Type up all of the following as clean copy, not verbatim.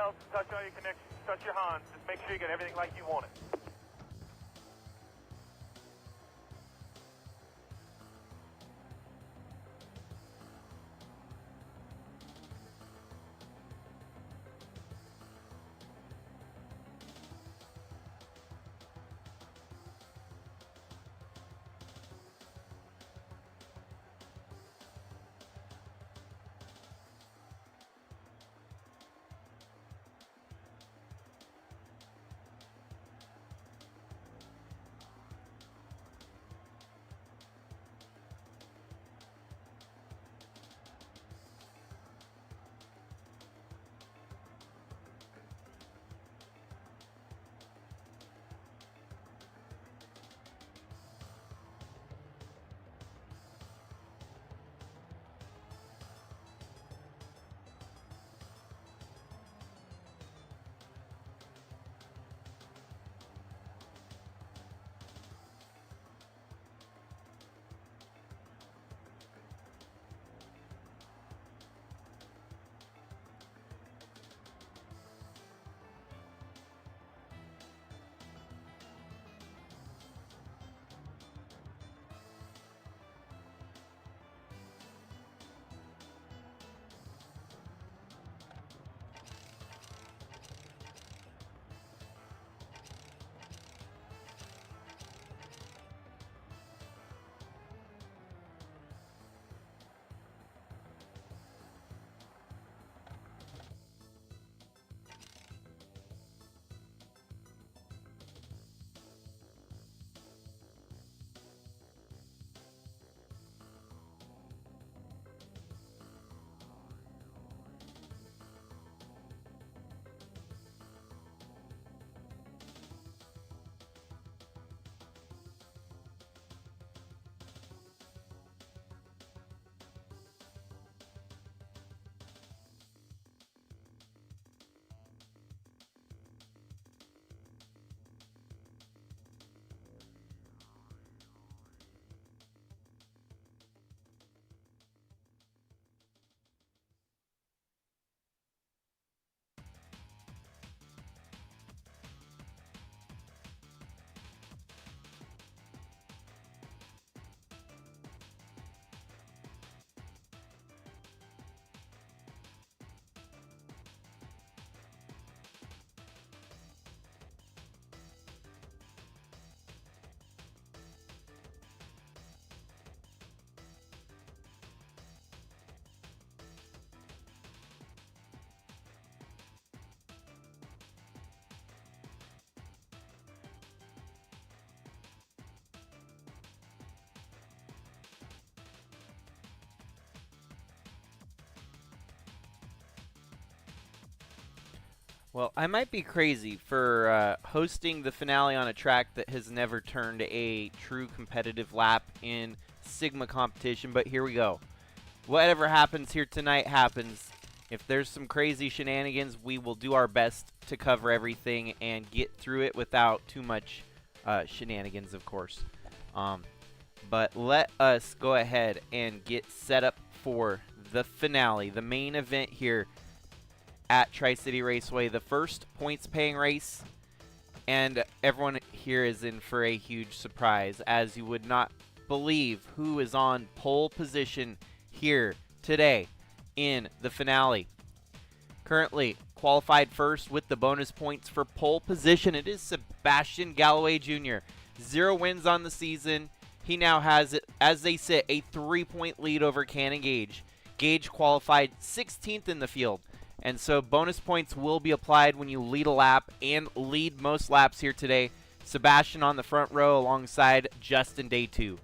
belts, touch all your connections, touch your Hans. Just make sure you get everything like you want it. Well, I might be crazy for hosting the finale on a track that has never turned a true competitive lap in Sigma competition, but here we go. Whatever happens here tonight happens. If there's some crazy shenanigans, we will do our best to cover everything and get through it without too much shenanigans, of course. But let us go ahead and get set up for the finale, the main event here at Tri-City Raceway, the first points-paying race, and everyone here is in for a huge surprise, as you would not believe who is on pole position here today in the finale. Currently qualified first with the bonus points for pole position, it is Sebastian Galloway Jr. 0 wins on the season. He now has, as they sit, a 3-point lead over Cannon Gage. Gage qualified 16th in the field. And so bonus points will be applied when you lead a lap and lead most laps here today. Sebastian on the front row alongside Justin day 2.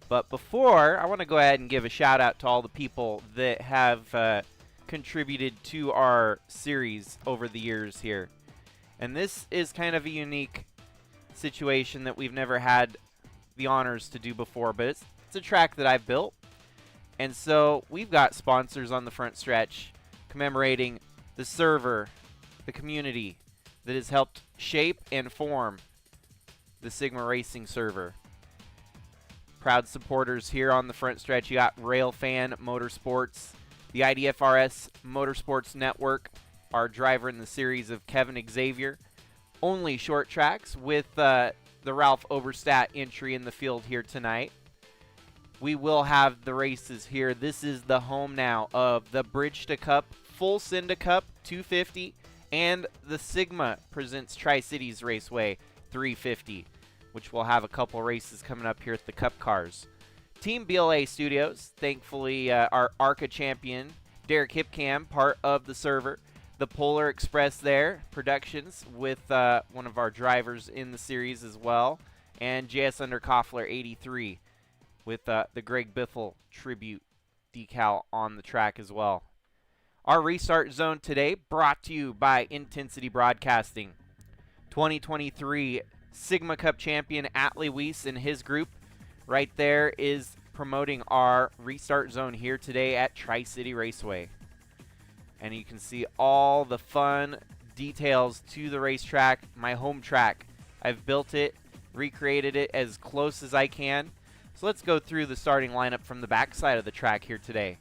But before, I want to go ahead and give a shout out to all the people that have contributed to our series over the years here. And this is kind of a unique situation that we've never had the honors to do before, but it's a track that I've built. And so we've got sponsors on the front stretch commemorating the server, the community that has helped shape and form the Sigma Racing server. Proud supporters here on the front stretch. You got Railfan Motorsports, the IDFRS Motorsports Network, our driver in the series of Kevin Xavier. Only short tracks with the Ralph Oberstadt entry in the field here tonight. We will have the races here. This is the home now of the Bridge to Cup, Full Cinda Cup 250, and the Sigma presents Tri-Cities Raceway 350, which will have a couple races coming up here at the Cup Cars. Team BLA Studios, thankfully our ARCA champion, Derek Hipcam, part of the server. The Polar Express there, Productions, with one of our drivers in the series as well, and JS Underkoffler 83 with the Greg Biffle tribute decal on the track as well. Our restart zone today brought to you by Intensity Broadcasting. 2023 Sigma Cup champion Atlee Weiss and his group right there is promoting our restart zone here today at Tri-City Raceway. And you can see all the fun details to the racetrack, my home track. I've built it, recreated it as close as I can. So let's go through the starting lineup from the back side of the track here today.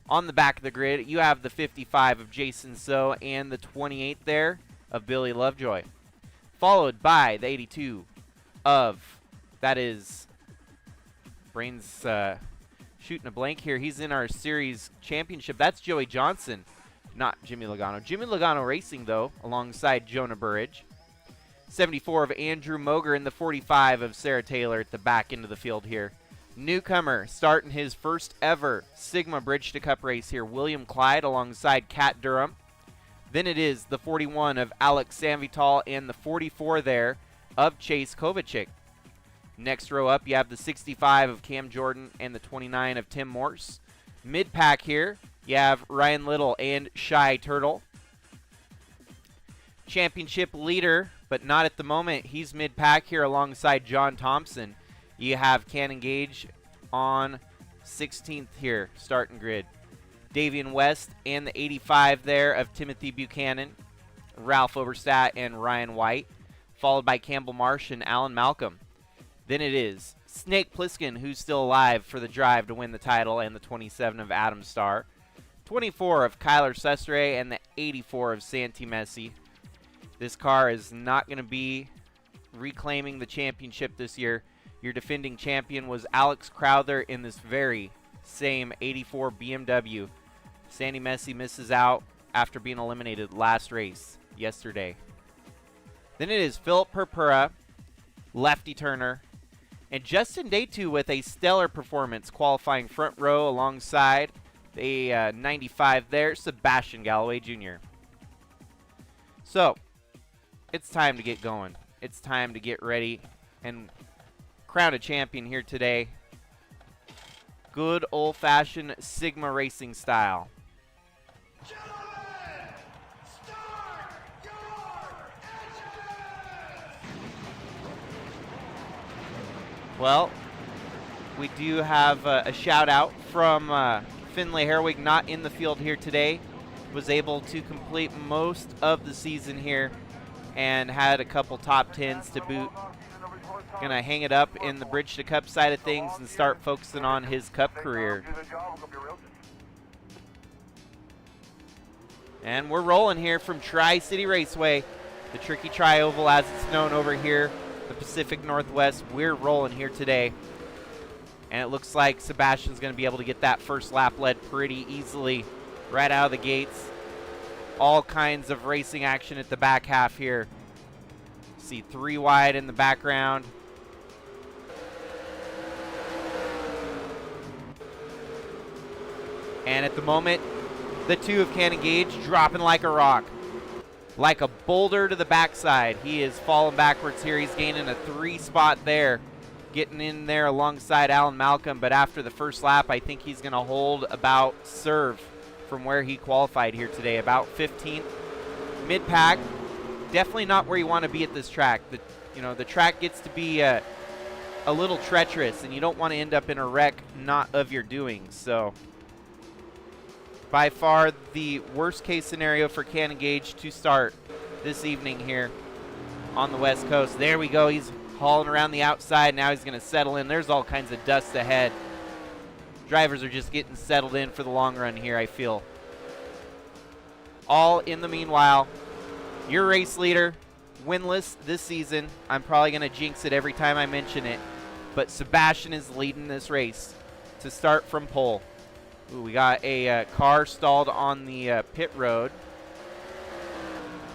On the back of the grid, you have the 55 of Jason So and the 28 there of Billy Lovejoy. Followed by the 82 of, that is, brains shooting a blank here. He's in our series championship. That's Joey Johnson, not Jimmy Logano. Jimmy Logano racing, though, alongside Jonah Burridge. 74 of Andrew Moger and the 45 of Sarah Taylor at the back end of the field here. Newcomer starting his first ever Sigma Bridge to Cup race here, William Clyde alongside Kat Durham. Then it is the 41 of Alex Sanvital and the 44 there of Chase Kovacic. Next row up, you have the 65 of Cam Jordan and the 29 of Tim Morse. Mid-pack here, you have Ryan Little and Shy Turtle. Championship leader, but not at the moment. He's mid-pack here alongside John Thompson. You have Cannon Gage on 16th here, starting grid. Davian West and the 85 there of Timothy Buchanan, Ralph Oberstadt and Ryan White, followed by Campbell Marsh and Alan Malcolm. Then it is Snake Plissken, who's still alive for the drive to win the title, and the 27 of Adam Starr. 24 of Kyler Sestre and the 84 of Santi Messi. This car is not going to be reclaiming the championship this year. Your defending champion was Alex Crowther in this very same 84 BMW. Santi Messi misses out after being eliminated last race yesterday. Then it is Philip Purpura, Lefty Turner, and Justin Day2 with a stellar performance, qualifying front row alongside the 95 there, Sebastian Galloway Jr. So, it's time to get going. It's time to get ready and crown a champion here today. Good old-fashioned Sigma racing style. Gentlemen, start your engines! Well, we do have a shout-out from Finlay Herwig, not in the field here today. Was able to complete most of the season here and had a couple top 10s to boot. Gonna hang it up in the Bridge to Cup side of things and start focusing on his Cup career. And we're rolling here from Tri-City Raceway, the Tricky Tri-Oval as it's known over here, the Pacific Northwest. We're rolling here today. And it looks like Sebastian's gonna be able to get that first lap led pretty easily right out of the gates. All kinds of racing action at the back half here. See 3 wide in the background. And at the moment, the 2 of Cannon Gage dropping like a rock. Like a boulder to the backside. He is falling backwards here. He's gaining a 3 spot there. Getting in there alongside Alan Malcolm. But after the first lap, I think he's going to hold about serve from where he qualified here today. About 15th. Mid-pack. Definitely not where you want to be at this track. The track gets to be a little treacherous, and you don't want to end up in a wreck not of your doing. So, by far the worst case scenario for Cannon Gage to start this evening here on the West Coast. There we go. He's hauling around the outside. Now he's going to settle in. There's all kinds of dust ahead. Drivers are just getting settled in for the long run here, I feel. all in the meanwhile. Your race leader, winless this season. I'm probably going to jinx it every time I mention it. But Sebastian is leading this race to start from pole. Ooh, we got a car stalled on the pit road.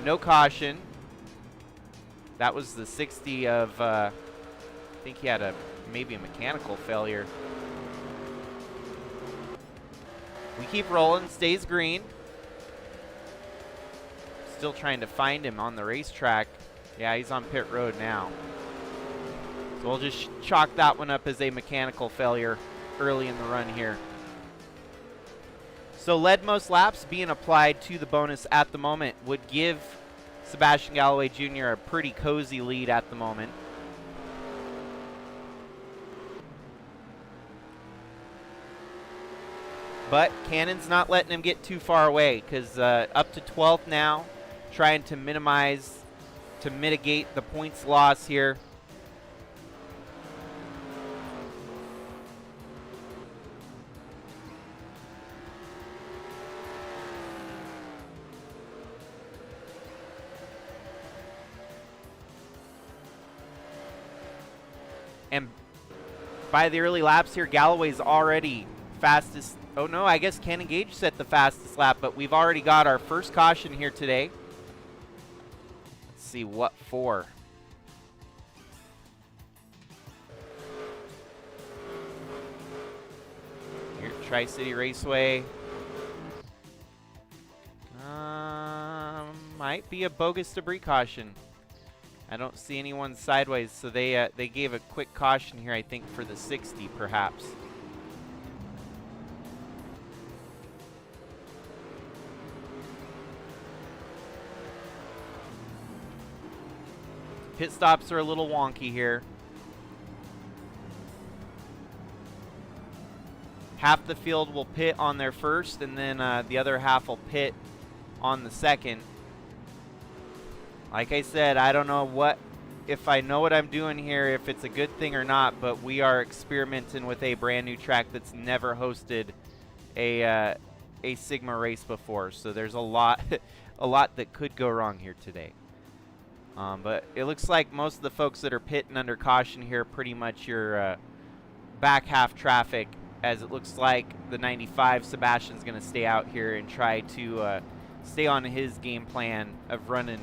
No caution. That was the 60 of, I think he had maybe a mechanical failure. We keep rolling, stays green. Still trying to find him on the racetrack. Yeah, he's on pit road now. So we'll just chalk that one up as a mechanical failure early in the run here. So lead most laps being applied to the bonus at the moment would give Sebastian Galloway Jr. a pretty cozy lead at the moment. But Cannon's not letting him get too far away because up to 12th now, trying to mitigate the points loss here. And by the early laps here, Galloway's already fastest. Oh no, I guess Cannon Gage set the fastest lap, but we've already got our first caution here today. Let's see what for. Here at Tri-City Raceway. Might be a bogus debris caution. I don't see anyone sideways, so they gave a quick caution here, I think, for the 60, perhaps. Pit stops are a little wonky here. Half the field will pit on their first, and then the other half will pit on the second. Like I said, I don't know if I know what I'm doing here, if it's a good thing or not, but we are experimenting with a brand new track that's never hosted a Sigma race before. So there's a lot that could go wrong here today. But it looks like most of the folks that are pitting under caution here pretty much your back half traffic, as it looks like the 95 Sebastian's going to stay out here and try to stay on his game plan of running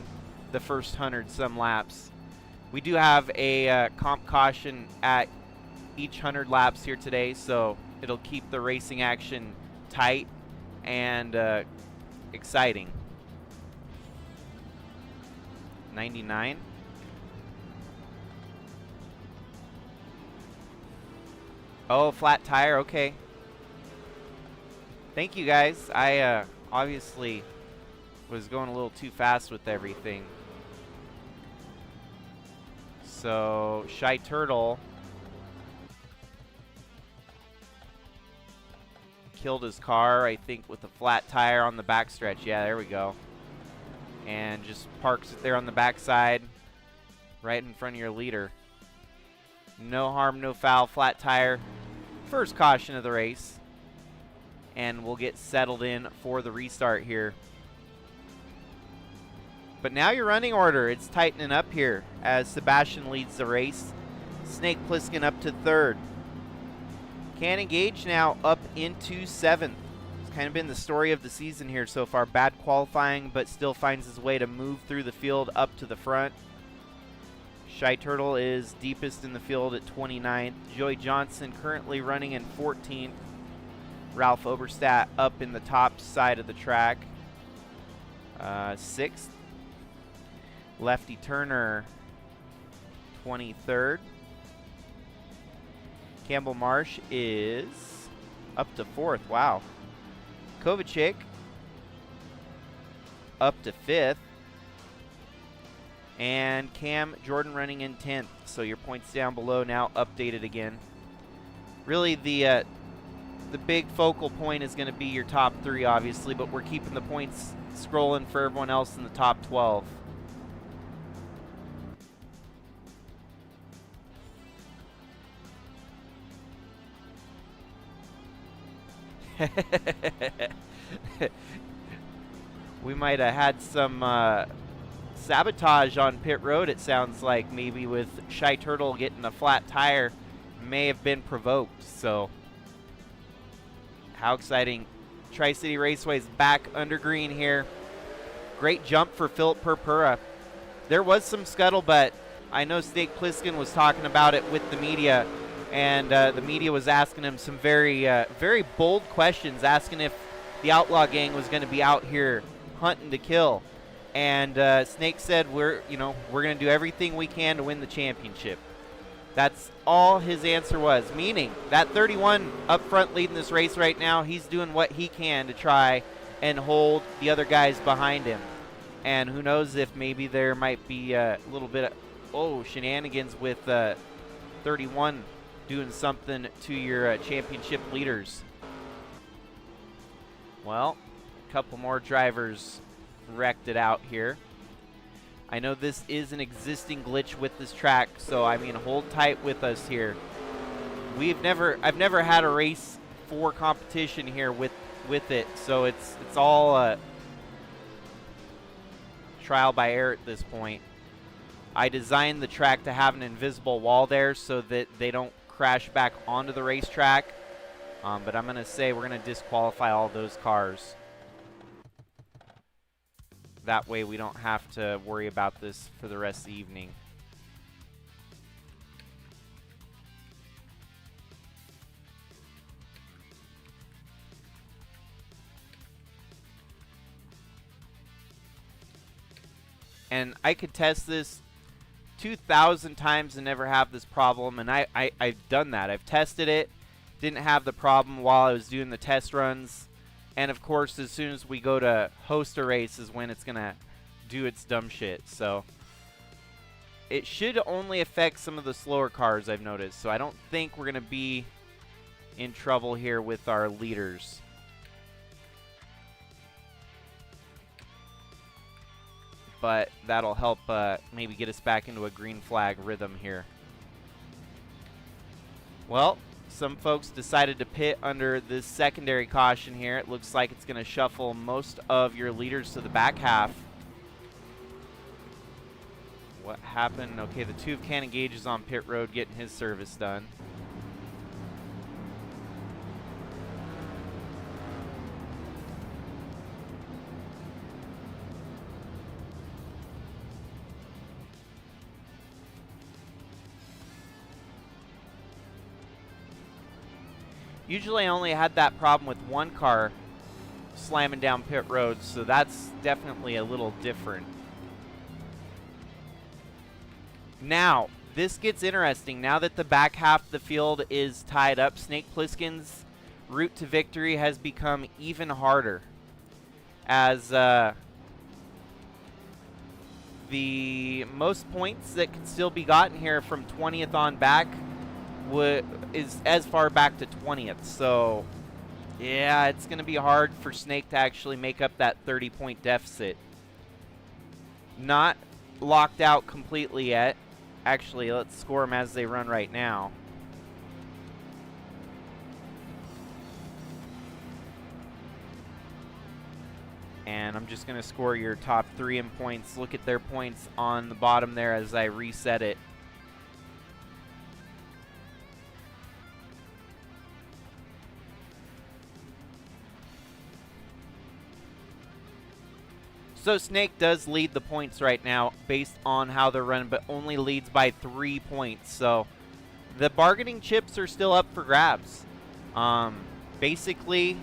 the first 100-some laps. We do have a comp caution at each 100 laps here today, so it'll keep the racing action tight and exciting. 99. Oh, flat tire, okay. Thank you, guys. I obviously was going a little too fast with everything. So, Shy Turtle killed his car, I think, with a flat tire on the backstretch. Yeah, there we go. And just parks it there on the backside, right in front of your leader. No harm, no foul, flat tire. First caution of the race. And we'll get settled in for the restart here. But now your running order, it's tightening up here as Sebastian leads the race. Snake Plissken up to 3rd. Cannon Gage now up into 7th. It's kind of been the story of the season here so far. Bad qualifying, but still finds his way to move through the field up to the front. Shy Turtle is deepest in the field at 29th. Joey Johnson currently running in 14th. Ralph Oberstadt up in the top side of the track. 6th. Lefty Turner, 23rd. Campbell Marsh is up to 4th. Wow. Kovacic up to 5th. And Cam Jordan running in 10th. So your points down below now updated again. Really the big focal point is going to be your top 3, obviously, but we're keeping the points scrolling for everyone else in the top 12. We might have had some sabotage on pit road, it sounds like, maybe with Shy Turtle getting a flat tire. May have been provoked, so how exciting. Tri-City Raceway's back under green here. Great jump for Philip Purpura. There was some scuttlebutt. I know Snake Plissken was talking about it with the media, and the media was asking him some very, very bold questions, asking if the Outlaw Gang was going to be out here hunting to kill. And Snake said, we're going to do everything we can to win the championship. That's all his answer was, meaning that 31 up front leading this race right now, he's doing what he can to try and hold the other guys behind him. And who knows if maybe there might be a little bit of, shenanigans with 31 doing something to your championship leaders. Well, a couple more drivers wrecked it out here. I know this is an existing glitch with this track, so I mean, hold tight with us here. I've never had a race for competition here with it, so it's all trial by error at this point. I designed the track to have an invisible wall there so that they don't crash back onto the racetrack, but I'm gonna say we're gonna disqualify all those cars. That way we don't have to worry about this for the rest of the evening. And I could test this 2,000 times and never have this problem, and I've done that. I've tested it, didn't have the problem while I was doing the test runs. And of course, as soon as we go to host a race is when it's gonna do its dumb shit. So it should only affect some of the slower cars, I've noticed. So I don't think we're gonna be in trouble here with our leaders. But that'll help maybe get us back into a green flag rhythm here. Well, some folks decided to pit under this secondary caution here. It looks like it's going to shuffle most of your leaders to the back half. What happened? Okay, the 2 of Cannon Gage is on pit road getting his service done. Usually I only had that problem with one car slamming down pit road, so that's definitely a little different. Now, this gets interesting. Now that the back half of the field is tied up, Snake Plissken's route to victory has become even harder, as the most points that can still be gotten here from 20th on back is as far back to 20th. So yeah, it's going to be hard for Snake to actually make up that 30-point deficit. Not locked out completely yet. Actually, let's score them as they run right now. And I'm just going to score your top 3 in points. Look at their points on the bottom there as I reset it. So Snake does lead the points right now based on how they're running, but only leads by 3 points. So the bargaining chips are still up for grabs. Basically,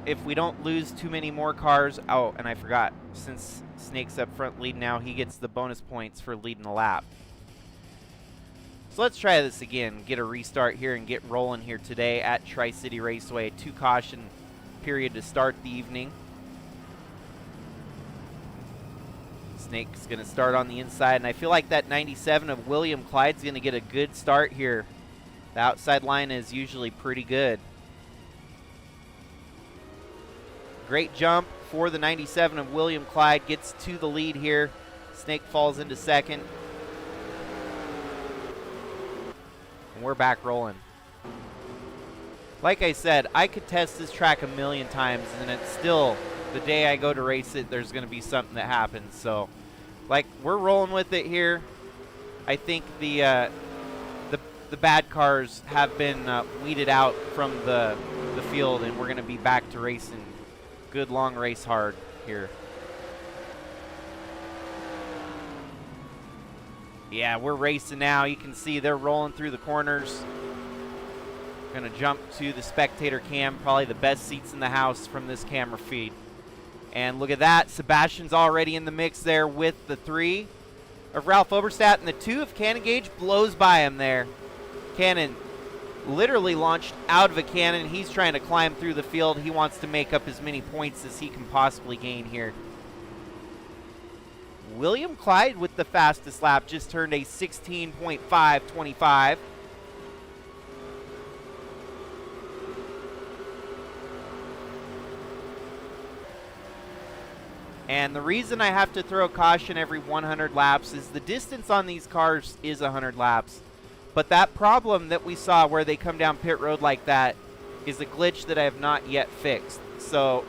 if we don't lose too many more cars. Oh, and I forgot. Since Snake's up front lead now, he gets the bonus points for leading the lap. So let's try this again. Get a restart here and get rolling here today at Tri-City Raceway. 2 caution period to start the evening. Snake's going to start on the inside, and I feel like that 97 of William Clyde's going to get a good start here. The outside line is usually pretty good. Great jump for the 97 of William Clyde. Gets to the lead here. Snake falls into second. And we're back rolling. like I said, I could test this track a million times, and it's still, the day I go to race it, there's going to be something that happens. So, like, we're rolling with it here. I think the bad cars have been weeded out from the field, and we're going to be back to racing. Good long race hard here. Yeah, we're racing now. You can see they're rolling through the corners. Going to jump to the spectator cam, probably the best seats in the house from this camera feed. And look at that, Sebastian's already in the mix there with the 3 of Ralph Oberstadt, and the 2 of Cannon Gage blows by him there. Cannon literally launched out of a cannon. He's trying to climb through the field. He wants to make up as many points as he can possibly gain here. William Clyde with the fastest lap just turned a 16.525. And the reason I have to throw caution every 100 laps is the distance on these cars is 100 laps. But that problem that we saw where they come down pit road like that is a glitch that I have not yet fixed. So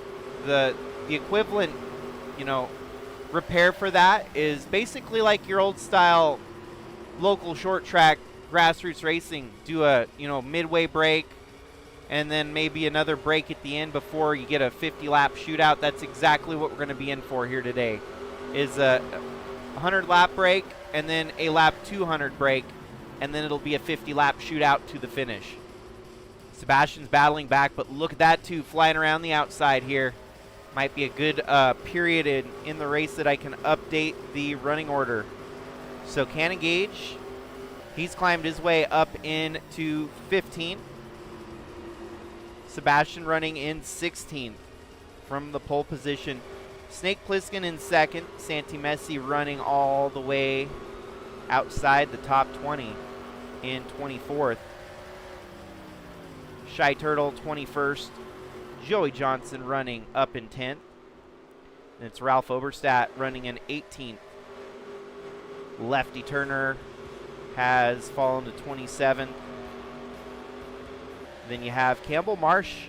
the equivalent, you know, repair for that is basically like your old style local short track grassroots racing. Do a, you know, midway break and then maybe another break at the end before you get a 50-lap shootout. That's exactly what we're going to be in for here today, is a 100-lap break and then a lap 200 break, and then it'll be a 50-lap shootout to the finish. Sebastian's battling back, but look at that too, flying around the outside here. Might be a good period in the race that I can update the running order. So Cannon Gage, he's climbed his way up into 15th. Sebastian running in 16th from the pole position. Snake Plissken in 2nd. Santi Messi running all the way outside the top 20 in 24th. Shy Turtle 21st. Joey Johnson running up in 10th. And it's Ralph Oberstadt running in 18th. Lefty Turner has fallen to 27th. Then you have Campbell Marsh,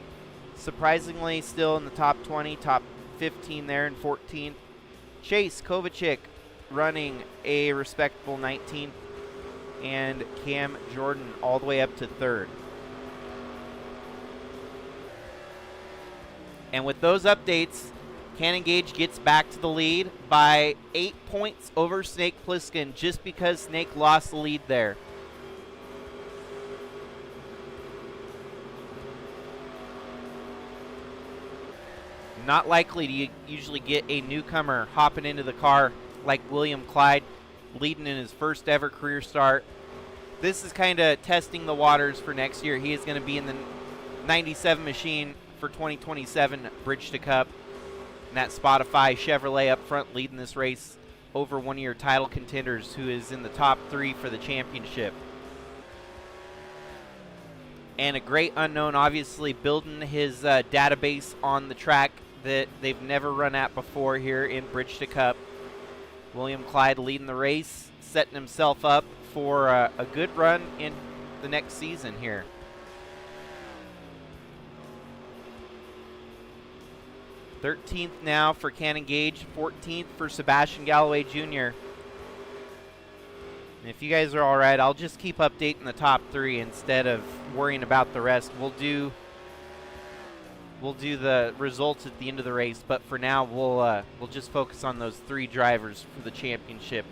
surprisingly still in the top 20, top 15 there in 14th. Chase Kovacic running a respectable 19th. And Cam Jordan all the way up to 3rd. And with those updates, Cannon Gage gets back to the lead by 8 points over Snake Plissken, just because Snake lost the lead there. Not likely to usually get a newcomer hopping into the car like William Clyde, leading in his first ever career start. This is kind of testing the waters for next year. He is going to be in the 97 machine for 2027 Bridge to Cup. And that Spotify Chevrolet up front leading this race over one of your title contenders who is in the top 3 for the championship. And a great unknown, obviously, building his database on the track that they've never run at before here in Bridge to Cup. William Clyde leading the race, setting himself up for a good run in the next season here. 13th now for Cannon Gage, 14th for Sebastian Galloway Jr. And if you guys are all right, I'll just keep updating the top 3 instead of worrying about the rest. We'll do the results at the end of the race, but for now we'll just focus on those 3 drivers for the championship.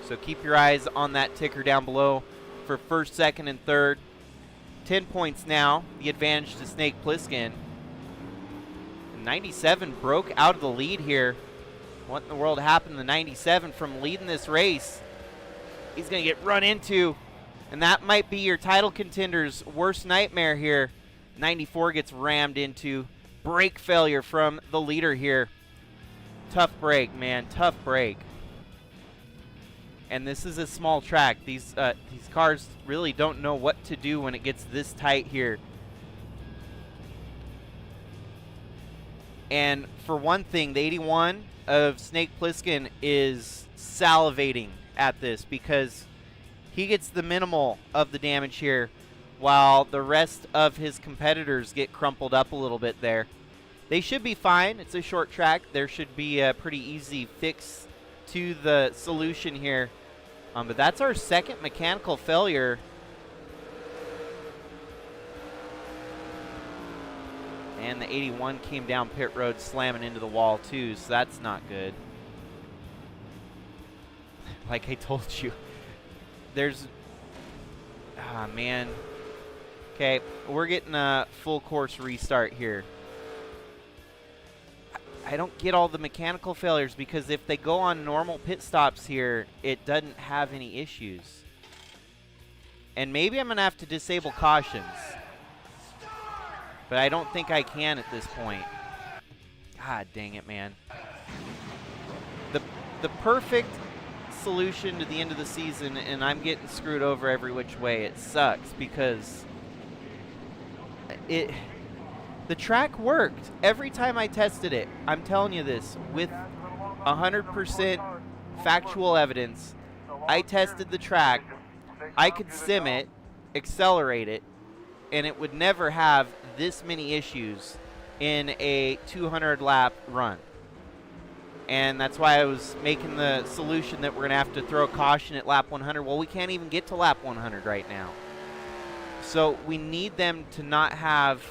So keep your eyes on that ticker down below for 1st, 2nd, and 3rd. 10 points now, the advantage to Snake Plissken. 97 broke out of the lead here. What in the world happened to 97 from leading this race? He's going to get run into, and that might be your title contender's worst nightmare here. 94 gets rammed into. Brake failure from the leader here. Tough break, man, tough break. And this is a small track. These cars really don't know what to do when it gets this tight here. And for one thing, the 81 of Snake Plissken is salivating at this because he gets the minimal of the damage here while the rest of his competitors get crumpled up a little bit there. They should be fine. It's a short track. There should be a pretty easy fix to the solution here. But that's our second mechanical failure. And the 81 came down pit road slamming into the wall too, so that's not good. Like I told you, there's... Ah, man. Okay, we're getting a full course restart here. I don't get all the mechanical failures because if they go on normal pit stops here, it doesn't have any issues. And maybe I'm going to have to disable cautions. But I don't think I can at this point. God dang it, man. The perfect solution to the end of the season, and I'm getting screwed over every which way. It sucks because the track worked every time I tested it. I'm telling you this with 100% factual evidence. I tested the track. I could sim it, accelerate it, and it would never have this many issues in a 200 lap run. And that's why I was making the solution that we're going to have to throw a caution at lap 100. Well, we can't even get to lap 100 right now. So we need them to not have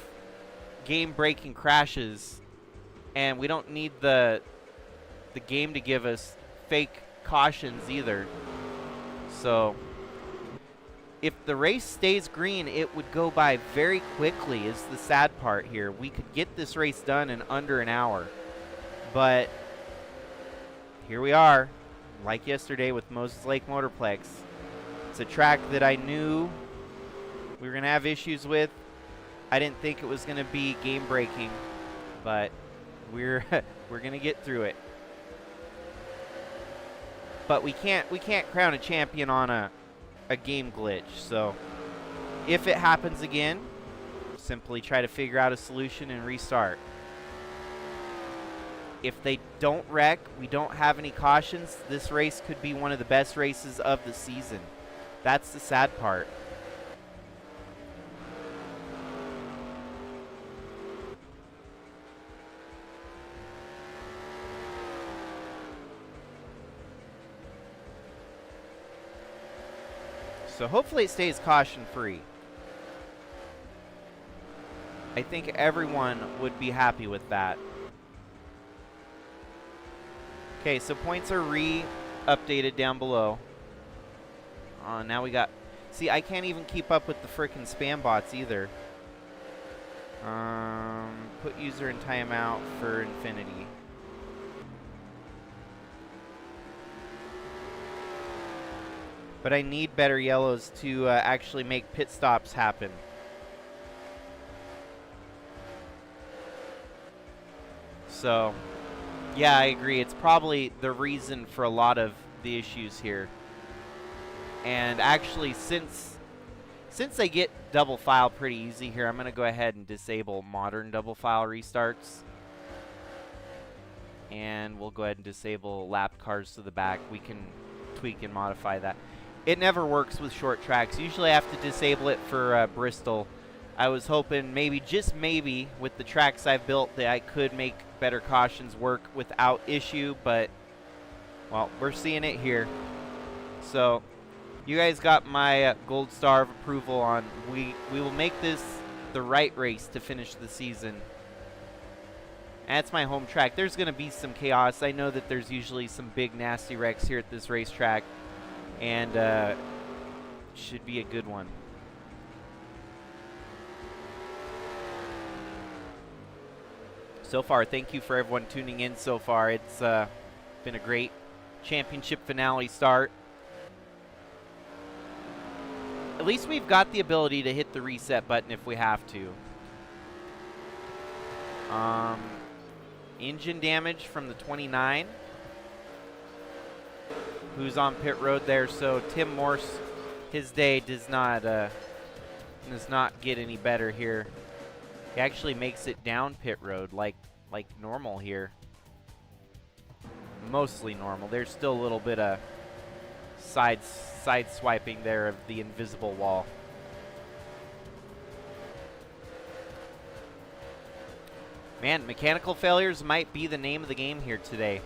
game-breaking crashes, and we don't need the game to give us fake cautions either. So if the race stays green, it would go by very quickly is the sad part here. We could get this race done in under an hour. But here we are, like yesterday with Moses Lake Motorplex. It's a track that I knew we were going to have issues with. I didn't think it was going to be game-breaking, but we're going to get through it. But we can't crown a champion on a game glitch. So if it happens again, simply try to figure out a solution and restart. If they don't wreck, we don't have any cautions, this race could be one of the best races of the season. That's the sad part. So hopefully it stays caution-free. I think everyone would be happy with that. Okay, so points are re-updated down below. Now we got... See, I can't even keep up with the frickin' spam bots either. Put user in timeout for infinity. But I need better yellows to actually make pit stops happen. So, yeah, I agree. It's probably the reason for a lot of the issues here. And actually, since they get double file pretty easy here, I'm going to go ahead and disable modern double file restarts. And we'll go ahead and disable lap cars to the back. We can tweak and modify that. It never works with short tracks. Usually I have to disable it for Bristol. I was hoping maybe, just maybe, with the tracks I've built that I could make better cautions work without issue, but, well, we're seeing it here. So, you guys got my gold star of approval on we will make this the right race to finish the season. And it's my home track. There's going to be some chaos. I know that there's usually some big nasty wrecks here at this racetrack. And should be a good one. So far, thank you for everyone tuning in so far. It's been a great championship finale start. At least we've got the ability to hit the reset button if we have to. Engine damage from the 29. Who's on pit road there? So Tim Morse, his day does not get any better here. He actually makes it down pit road like normal here. Mostly normal. There's still a little bit of side swiping there of the invisible wall. Man, mechanical failures might be the name of the game here today.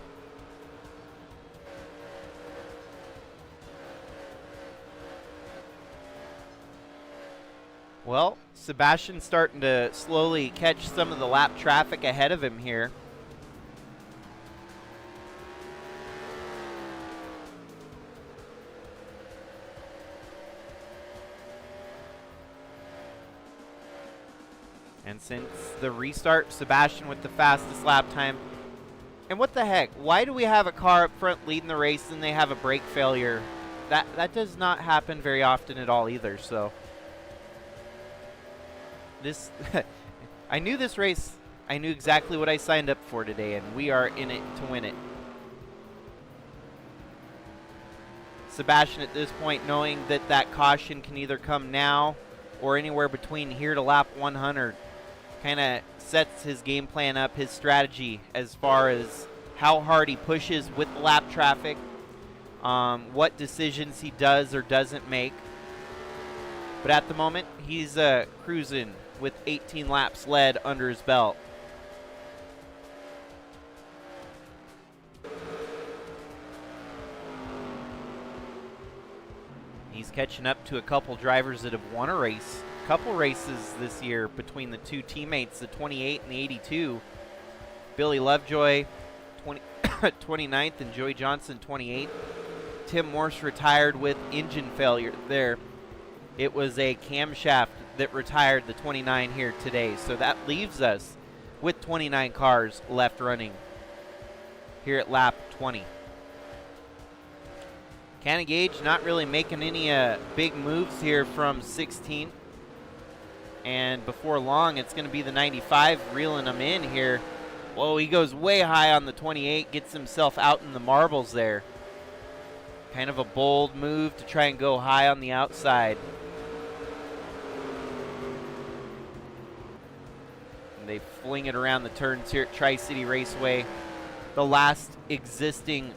Well, Sebastian's starting to slowly catch some of the lap traffic ahead of him here. And since the restart, Sebastian with the fastest lap time. And what the heck? Why do we have a car up front leading the race and they have a brake failure? That does not happen very often at all either, so. This, I knew this race, I knew exactly what I signed up for today, and we are in it to win it. Sebastian at this point knowing that that caution can either come now or anywhere between here to lap 100. Kind of sets his game plan up, his strategy as far as how hard he pushes with the lap traffic, what decisions he does or doesn't make. But at the moment, he's cruising with 18 laps led under his belt. He's catching up to a couple drivers that have won a race. Couple races this year between the two teammates, the 28 and the 82. Billy Lovejoy, 29th, and Joey Johnson, 28th. Tim Morse retired with engine failure there. It was a camshaft that retired the 29 here today. So that leaves us with 29 cars left running here at lap 20. Cannon Gage not really making any big moves here from 16. And before long, it's going to be the 95 reeling him in here. Whoa, he goes way high on the 28, gets himself out in the marbles there. Kind of a bold move to try and go high on the outside. And they fling it around the turns here at Tri-City Raceway. The last existing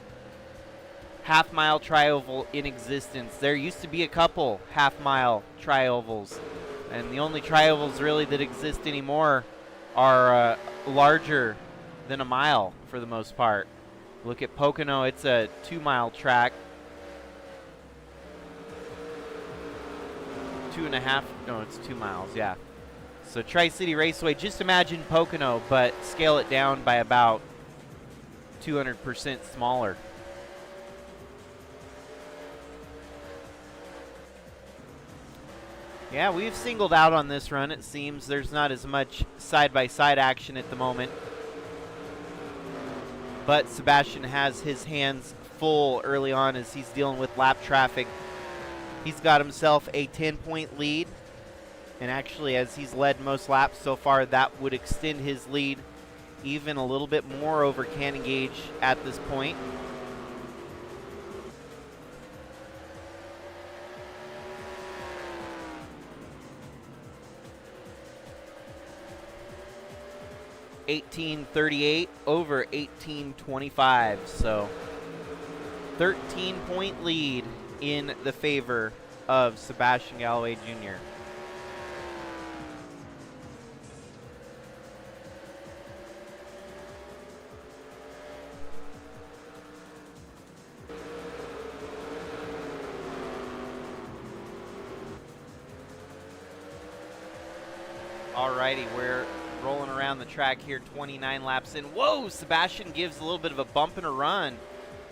half-mile tri-oval in existence. There used to be a couple half-mile tri-ovals. And the only tri-ovals really that exist anymore are larger than a mile for the most part. Look at Pocono, it's a 2-mile track. 2.5, no, it's 2 miles, yeah. So Tri-City Raceway, just imagine Pocono, but scale it down by about 200% smaller. Yeah, we've singled out on this run. It seems there's not as much side-by-side action at the moment. But Sebastian has his hands full early on as he's dealing with lap traffic. He's got himself a 10-point lead. And actually, as he's led most laps so far, that would extend his lead even a little bit more over Cannon Gage at this point. $18.38 over $18.25, so 13-point lead in the favor of Sebastian Galloway Jr. Alrighty, we're rolling around the track here, 29 laps in. Whoa, Sebastian gives a little bit of a bump and a run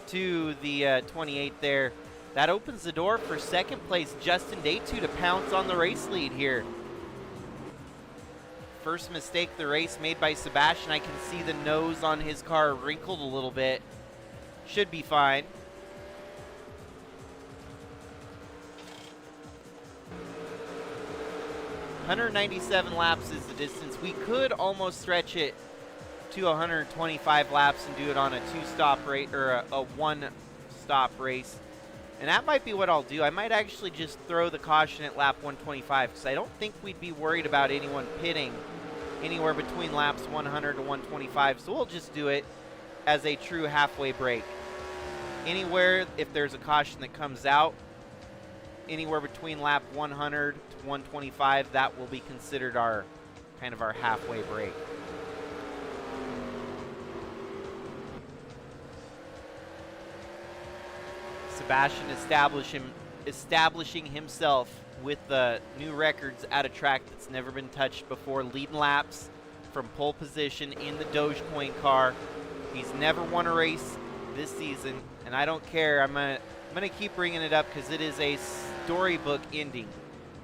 to the 28 there. That opens the door for second place Justin Day2 to pounce on the race lead here. First mistake the race made by Sebastian. I can see the nose on his car wrinkled a little bit. Should be fine. $197 laps is the distance. We could almost stretch it to 125 laps and do it on a two-stop race or a one-stop race. And that might be what I'll do. I might actually just throw the caution at lap 125 because I don't think we'd be worried about anyone pitting anywhere between laps 100 to 125. So we'll just do it as a true halfway break. Anywhere, if there's a caution that comes out, anywhere between lap 100 to 125, that will be considered our kind of our halfway break. Sebastian establishing himself with the new records at a track that's never been touched before, leading laps from pole position in the Dogecoin car. He's never won a race this season, and I don't care. I'm gonna keep bringing it up because it is a storybook ending.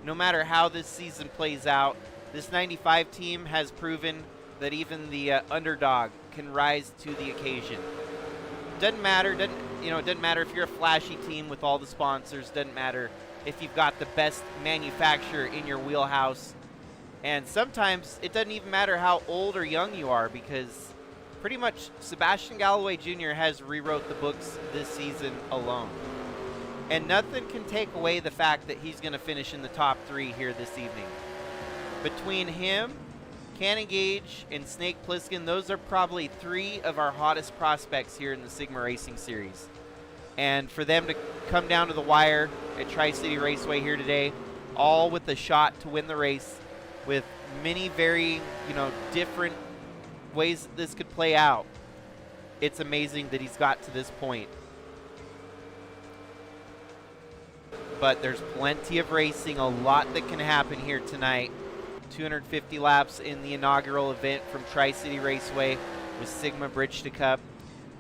No matter how this season plays out, this 95 team has proven that even the underdog can rise to the occasion. Doesn't matter, it doesn't matter if you're a flashy team with all the sponsors. Doesn't matter if you've got the best manufacturer in your wheelhouse. And sometimes it doesn't even matter how old or young you are, because pretty much Sebastian Galloway Jr. has rewrote the books this season alone. And nothing can take away the fact that he's going to finish in the top 3 here this evening. Between him, Cannon Gage, and Snake Plissken, those are probably 3 of our hottest prospects here in the Sigma Racing Series. And for them to come down to the wire at Tri-City Raceway here today, all with a shot to win the race, with many varying, different ways that this could play out. It's amazing that he's got to this point. But there's plenty of racing, a lot that can happen here tonight. 250 laps in the inaugural event from Tri-City Raceway with Sigma Bridge to Cup.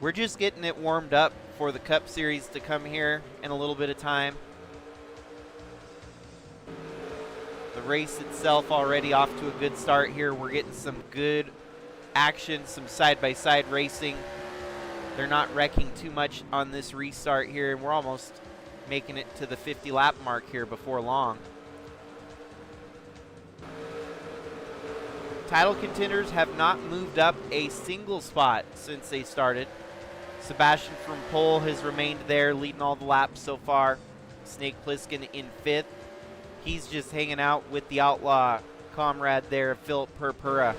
We're just getting it warmed up for the Cup Series to come here in a little bit of time. The race itself already off to a good start here. We're getting some good action, some side-by-side racing. They're not wrecking too much on this restart here, and we're almost making it to the 50-lap mark here before long. Title contenders have not moved up a single spot since they started. Sebastian from pole has remained there, leading all the laps so far. Snake Plissken in 5th. He's just hanging out with the outlaw comrade there, Philip Purpura.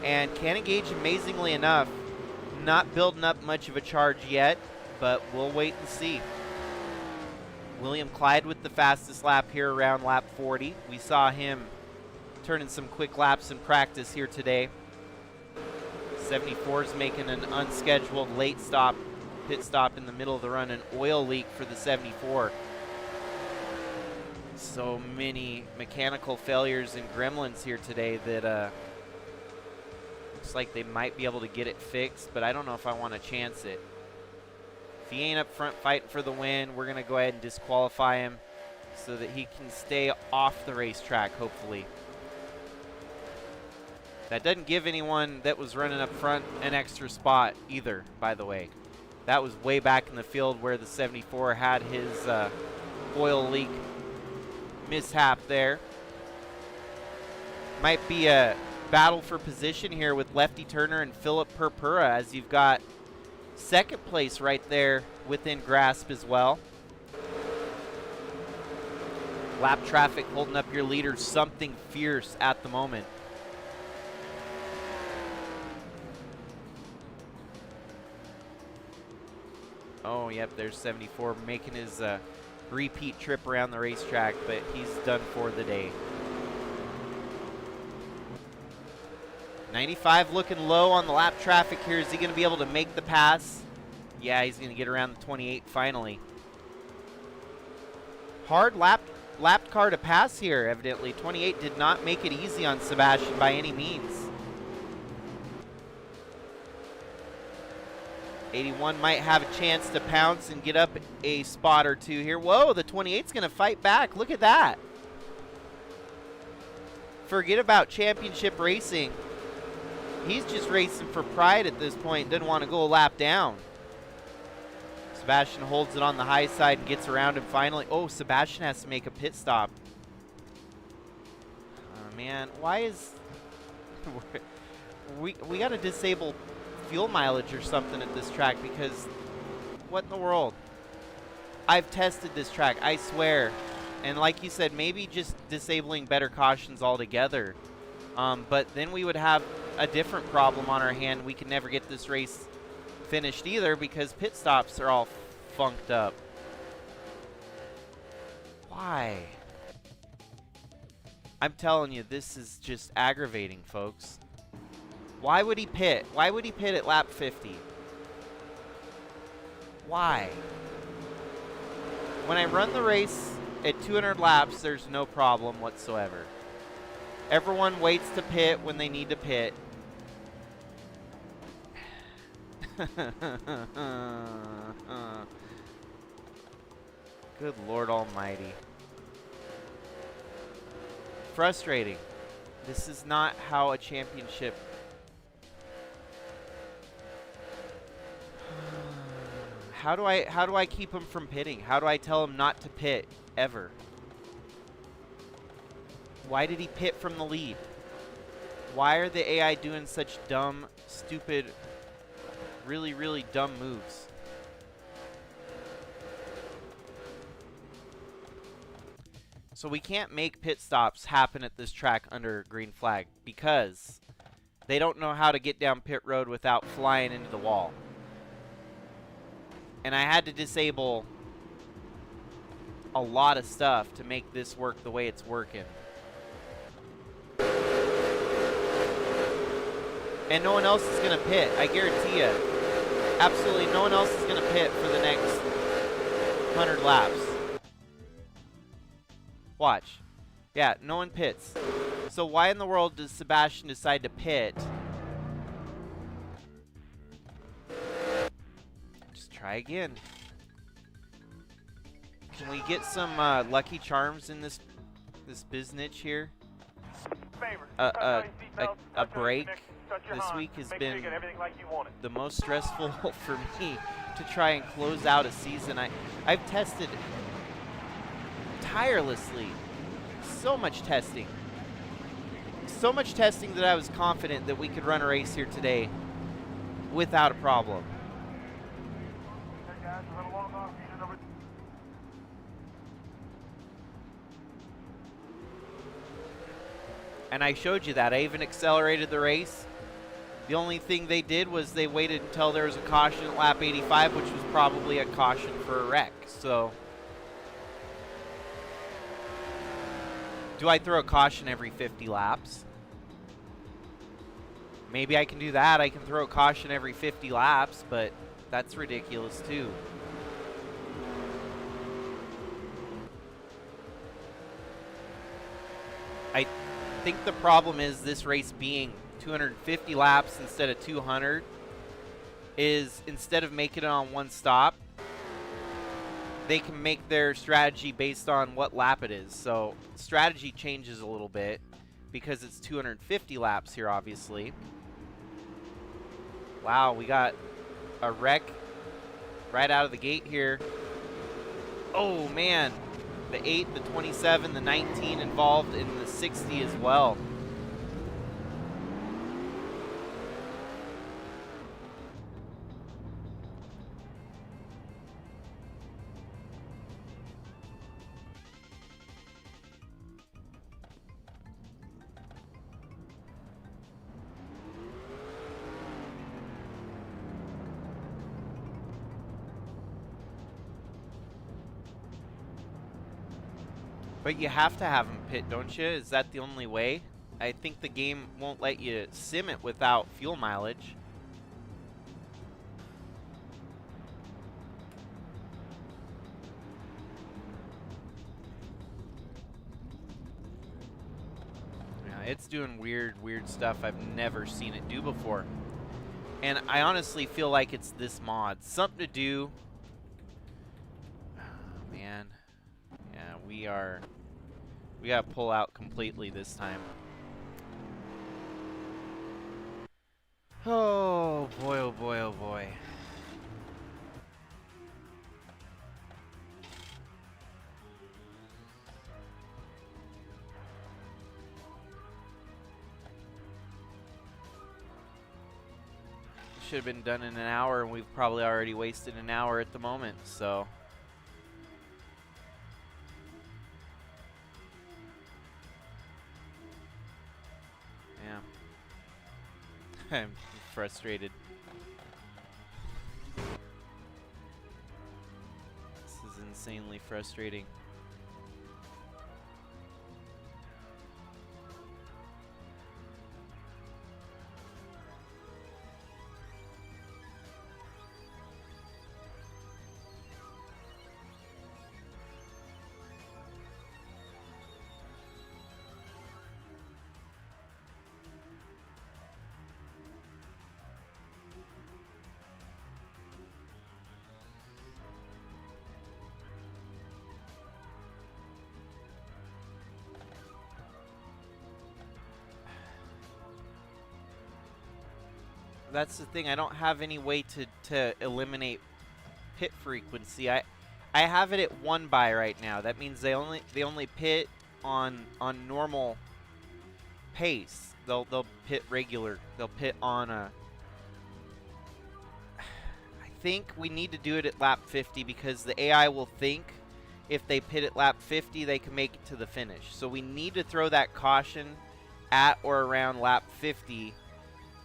And Cannon Gage, amazingly enough, not building up much of a charge yet, but we'll wait and see. William Clyde with the fastest lap here around lap 40. We saw him turning some quick laps in practice here today. 74 is making an unscheduled pit stop in the middle of the run, an oil leak for the 74. So many mechanical failures and gremlins here today that looks like they might be able to get it fixed, but I don't know if I want to chance it. If he ain't up front fighting for the win, we're going to go ahead and disqualify him so that he can stay off the racetrack, hopefully. That doesn't give anyone that was running up front an extra spot either, by the way. That was way back in the field where the 74 had his oil leak mishap there. Might be a battle for position here with Lefty Turner and Philip Purpura, as you've got second place right there within grasp as well. Lap traffic holding up your leader, something fierce at the moment. Oh, yep, there's 74 making his repeat trip around the racetrack, but he's done for the day. 95 looking low on the lap traffic here. Is he going to be able to make the pass? Yeah, he's going to get around the 28 finally. Hard lapped car to pass here, evidently. 28 did not make it easy on Sebastian by any means. 81 might have a chance to pounce and get up a spot or two here. Whoa, the 28's going to fight back. Look at that. Forget about championship racing. He's just racing for pride at this point. Doesn't want to go a lap down. Sebastian holds it on the high side and gets around him finally. Oh, Sebastian has to make a pit stop. Oh, man. Why is... we got to disable fuel mileage or something at this track, because what in the world? I've tested this track, I swear. And like you said, maybe just disabling better cautions altogether. But then we would have a different problem on our hand. We could never get this race finished either, because pit stops are all funked up. Why? I'm telling you, this is just aggravating, folks. Why would he pit? Why would he pit at lap 50? Why? when I run the race at 200 laps, there's no problem whatsoever. Everyone waits to pit when they need to pit. Good Lord Almighty. Frustrating. This is not how a championship. How do I keep him from pitting? How do I tell him not to pit ever? Why did he pit from the lead? Why are the AI doing such dumb, stupid, really, really dumb moves? So we can't make pit stops happen at this track under green flag because they don't know how to get down pit road without flying into the wall. And I had to disable a lot of stuff to make this work the way it's working. And no one else is going to pit, I guarantee you. Absolutely no one else is going to pit for the next 100 laps. Watch. Yeah, no one pits. So why in the world does Sebastian decide to pit? Just try again. Can we get some Lucky Charms in this biznitch here? A break this week has been the most stressful for me to try and close out a season. I've tested tirelessly. So much testing. So much testing that I was confident that we could run a race here today without a problem. And I showed you that. I even accelerated the race. The only thing they did was they waited until there was a caution at lap 85, which was probably a caution for a wreck. So, do I throw a caution every 50 laps? Maybe I can do that. I can throw a caution every 50 laps, but that's ridiculous too. I think the problem is this race being 250 laps instead of 200 is instead of making it on one stop, they can make their strategy based on what lap it is. So strategy changes a little bit because it's 250 laps here, obviously. Wow, we got a wreck right out of the gate here. Oh man, the 8, the 27, the 19 involved in the 60 as well. But you have to have them pit, don't you? Is that the only way? I think the game won't let you sim it without fuel mileage. Yeah, it's doing weird stuff I've never seen it do before. And I honestly feel like it's this mod. Something to do. Oh, man. Yeah, we gotta pull out completely this time. Oh boy, oh boy, oh boy. Should have been done in an hour, and we've probably already wasted an hour at the moment, so. I'm frustrated. This is insanely frustrating. that's the thing. I don't have any way to eliminate pit frequency. I have it at 1 by right now. That means they only pit on normal pace. They'll pit regular. They'll pit on a. I think we need to do it at lap 50 because the AI will think if they pit at lap 50 they can make it to the finish. So we need to throw that caution at or around lap 50,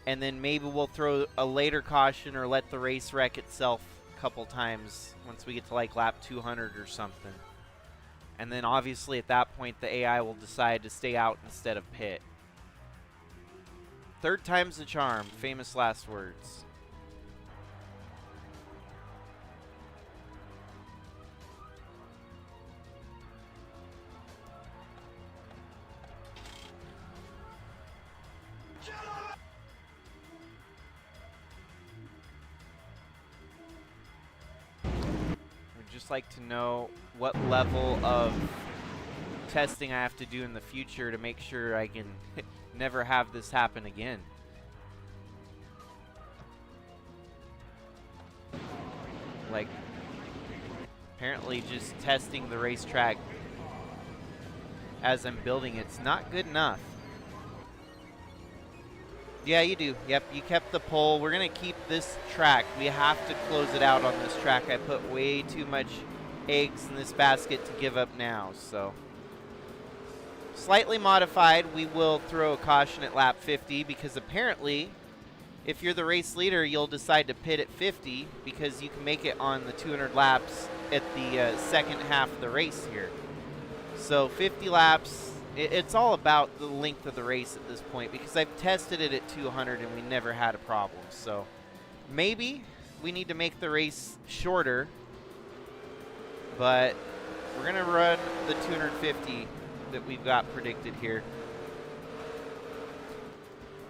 and then maybe we'll throw a later caution or let the race wreck itself a couple times once we get to like lap 200 or something. And then obviously at that point the AI will decide to stay out instead of pit. Third time's the charm, famous last words. Just like to know what level of testing I have to do in the future to make sure I can never have this happen again. Like, apparently just testing the racetrack as I'm building it's not good enough. Yeah, you do. Yep, you kept the pole. We're going to keep this track. We have to close it out on this track. I put way too much eggs in this basket to give up now. So, slightly modified. We will throw a caution at lap 50 because apparently, if you're the race leader, you'll decide to pit at 50 because you can make it on the 200 laps at the second half of the race here. So, 50 laps. It's all about the length of the race at this point because I've tested it at 200 and we never had a problem. So maybe we need to make the race shorter, but we're going to run the 250 that we've got predicted here.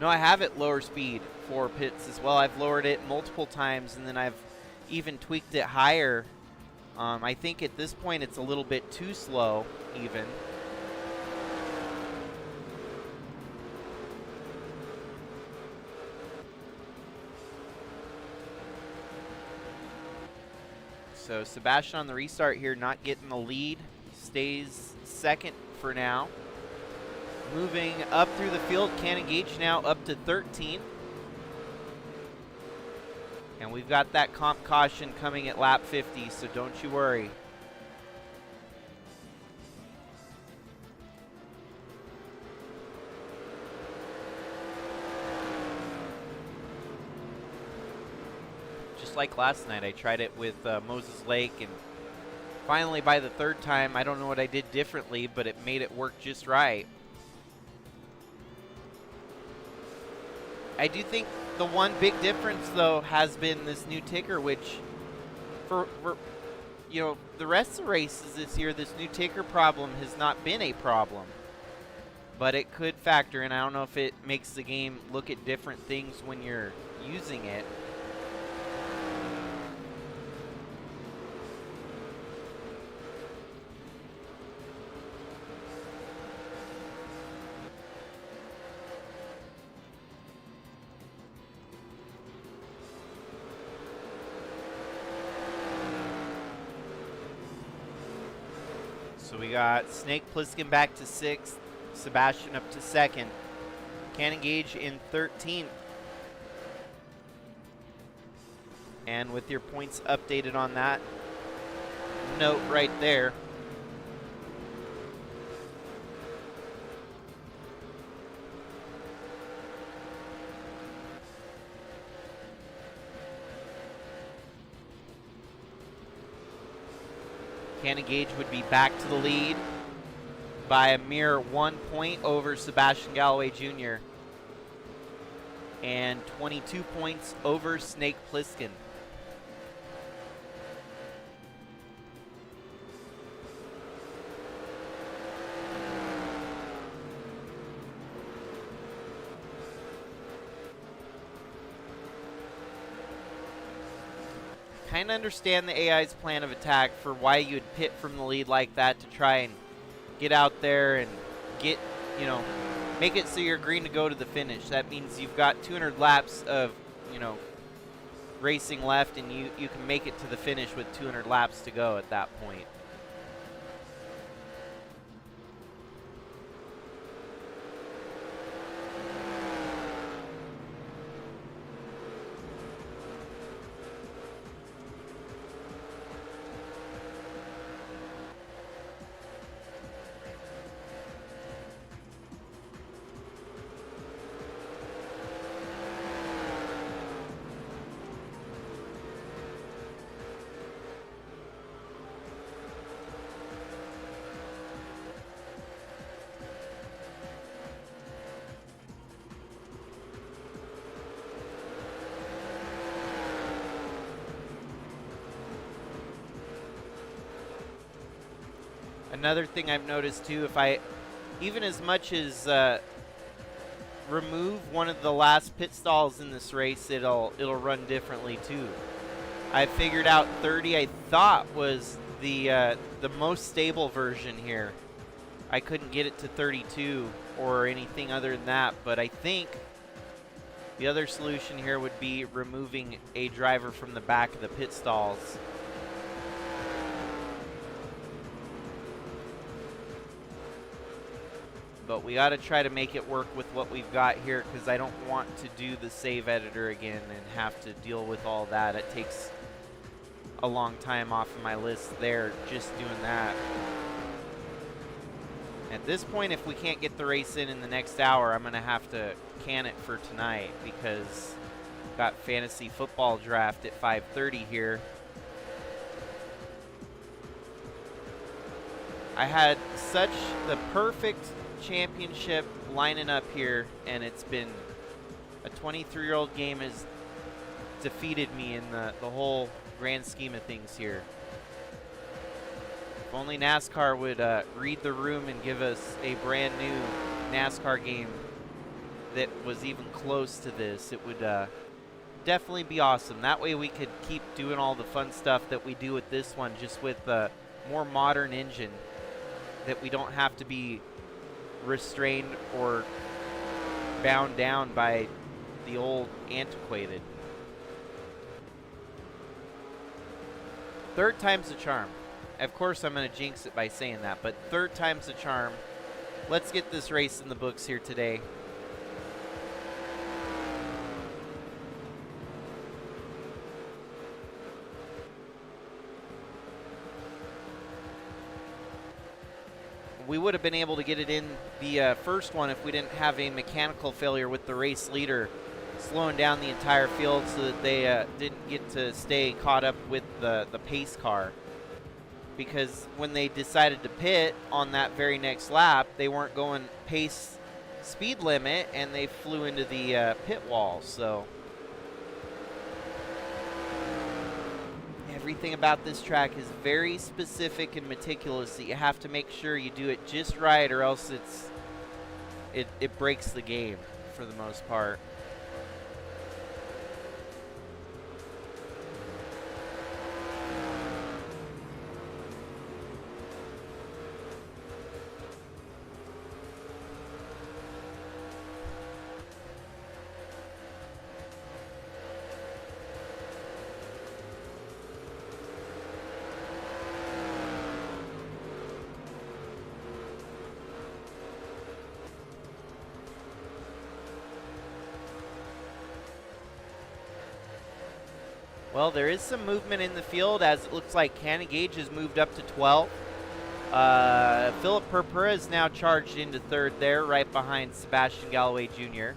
No, I have it lower speed for pits as well. I've lowered it multiple times and then I've even tweaked it higher. I think at this point it's a little bit too slow even. So Sebastian on the restart here, not getting the lead. Stays second for now. Moving up through the field, Cannon Gage now up to 13th. And we've got that comp caution coming at lap 50, so don't you worry. Like last night, I tried it with Moses Lake, and finally by the third time, I don't know what I did differently, but it made it work just right. I do think the one big difference, though, has been this new ticker, which for you know, the rest of the races this year, this new ticker problem has not been a problem, but it could factor in. I don't know if it makes the game look at different things when you're using it. So we got Snake Plissken back to 6th, Sebastian up to 2nd, Cannon Gage in 13th. And with your points updated on that note right there. Cannon Gage would be back to the lead by a mere 1 point over Sebastian Galloway Jr. and 22 points over Snake Plissken. Kind of understand the AI's plan of attack for why you'd pit from the lead like that to try and get out there and get, you know, make it so you're green to go to the finish. That means you've got 200 laps of you know, racing left, and you can make it to the finish with 200 laps to go at that point. Another thing I've noticed too, if I even as much as remove one of the last pit stalls in this race, it'll run differently too. I figured out 30 I thought was the most stable version here. I couldn't get it to 32 or anything other than that, but I think the other solution here would be removing a driver from the back of the pit stalls. But we got to try to make it work with what we've got here, because I don't want to do the save editor again and have to deal with all that. It takes a long time off of my list there just doing that. At this point, if we can't get the race in the next hour, I'm going to have to can it for tonight, because I've got fantasy football draft at 5:30 here. I had such the perfect championship lining up here, and it's been a 23-year-old game has defeated me in the whole grand scheme of things here. If only NASCAR would read the room and give us a brand new NASCAR game that was even close to this, it would definitely be awesome. That way we could keep doing all the fun stuff that we do with this one, just with a more modern engine that we don't have to be restrained or bound down by the old antiquated. Third time's the charm. Of course I'm going to jinx it by saying that, but third time's the charm. Let's get this race in the books here today. We would have been able to get it in the first one if we didn't have a mechanical failure with the race leader slowing down the entire field so that they didn't get to stay caught up with the pace car. Because when they decided to pit on that very next lap, they weren't going pace speed limit, and they flew into the pit wall. So everything about this track is very specific and meticulous, that you have to make sure you do it just right, or else it breaks the game for the most part. Well, there is some movement in the field, as it looks like Cannon Gage has moved up to 12. Philip Purpura is now charged into third there, right behind Sebastian Galloway Jr.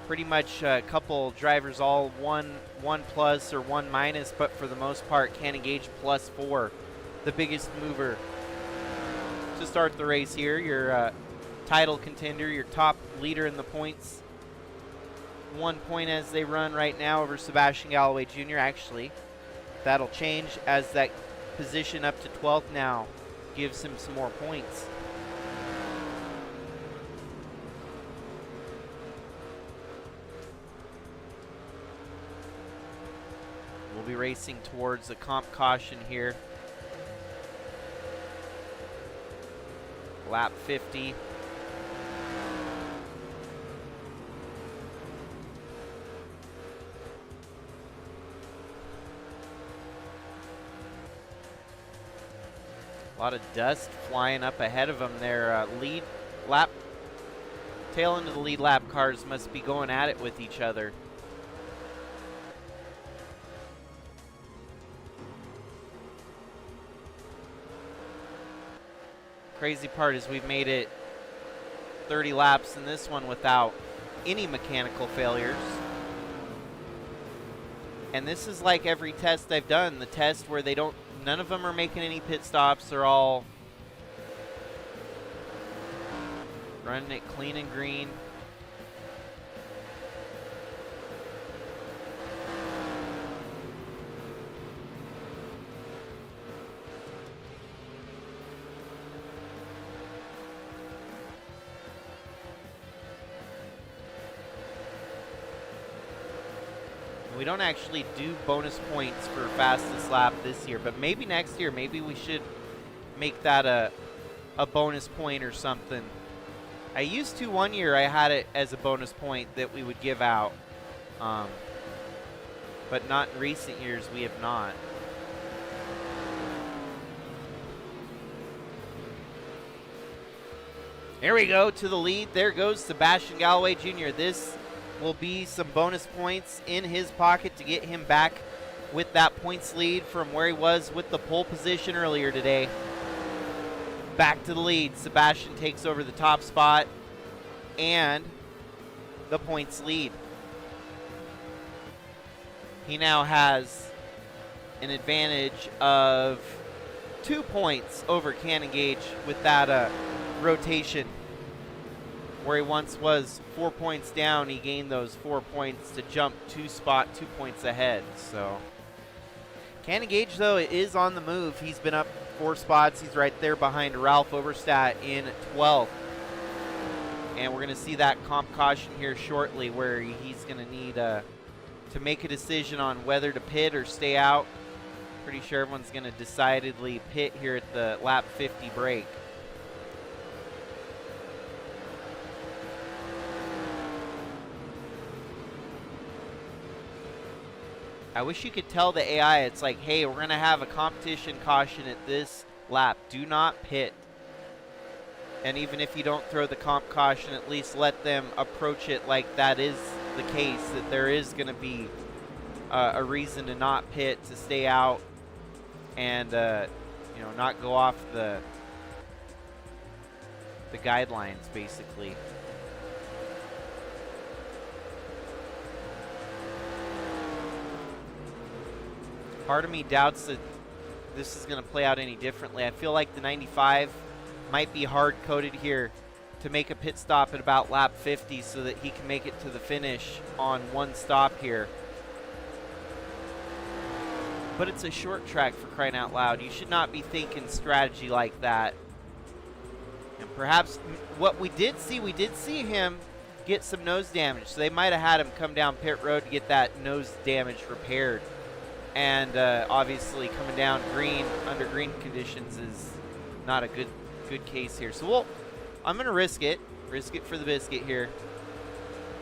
Pretty much a couple drivers all one plus or one minus, but for the most part, Cannon Gage +4, the biggest mover to start the race here. Your title contender, your top leader in the points. 1 point as they run right now over Sebastian Galloway Jr. Actually, that'll change as that position up to 12th now gives him some more points. We'll be racing towards the comp caution here. Lap 50. A lot of dust flying up ahead of them. Their lead lap, tail end of the lead lap cars must be going at it with each other. Crazy part is we've made it 30 laps in this one without any mechanical failures. And this is like every test I've done, the test where none of them are making any pit stops. They're all running it clean and green. We don't actually do bonus points for fastest lap this year, but maybe next year, maybe we should make that a bonus point or something. I used to one year, I had it as a bonus point that we would give out, but not in recent years, we have not. There we go, to the lead. There goes Sebastian Galloway Jr. This will be some bonus points in his pocket to get him back with that points lead from where he was with the pole position earlier today. Back to the lead. Sebastian takes over the top spot and the points lead. He now has an advantage of 2 points over Cannon Gage with that rotation. Where he once was 4 points down, he gained those 4 points to jump 2 points ahead. So Cannon Gage, though, is on the move. He's been up 4 spots. He's right there behind Ralph Overstat in 12th. And we're going to see that comp caution here shortly where he's going to need to make a decision on whether to pit or stay out. Pretty sure everyone's going to decidedly pit here at the lap 50 break. I wish you could tell the AI, it's like, hey, we're going to have a competition caution at this lap. Do not pit. And even if you don't throw the comp caution, at least let them approach it like that is the case, that there is going to be a reason to not pit, to stay out, and not go off the guidelines, basically. Part of me doubts that this is going to play out any differently. I feel like the 95 might be hard-coded here to make a pit stop at about lap 50 so that he can make it to the finish on one stop here. But it's a short track, for crying out loud. You should not be thinking strategy like that. And perhaps what we did see him get some nose damage. So they might have had him come down pit road to get that nose damage repaired. And obviously coming down green under green conditions is not a good case here. So I'm going to risk it for the biscuit here.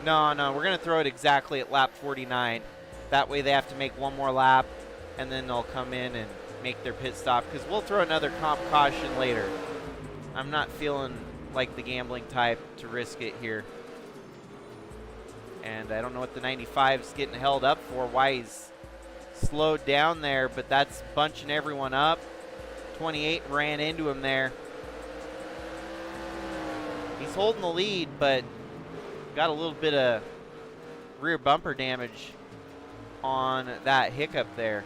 No, we're going to throw it exactly at lap 49. That way they have to make one more lap, and then they'll come in and make their pit stop, because we'll throw another comp caution later. I'm not feeling like the gambling type to risk it here. And I don't know what the 95's getting held up for, why he's slowed down there, but that's bunching everyone up. 28 ran into him there. He's holding the lead, but got a little bit of rear bumper damage on that hiccup there.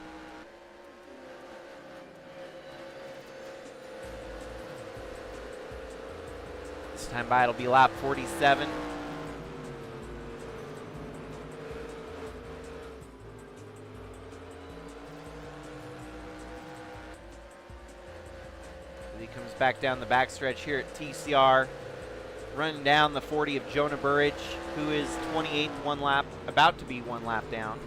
This time by it'll be lap 47. He comes back down the backstretch here at TCR, running down the 40 of Jonah Burridge, who is 28th, one lap, about to be one lap down.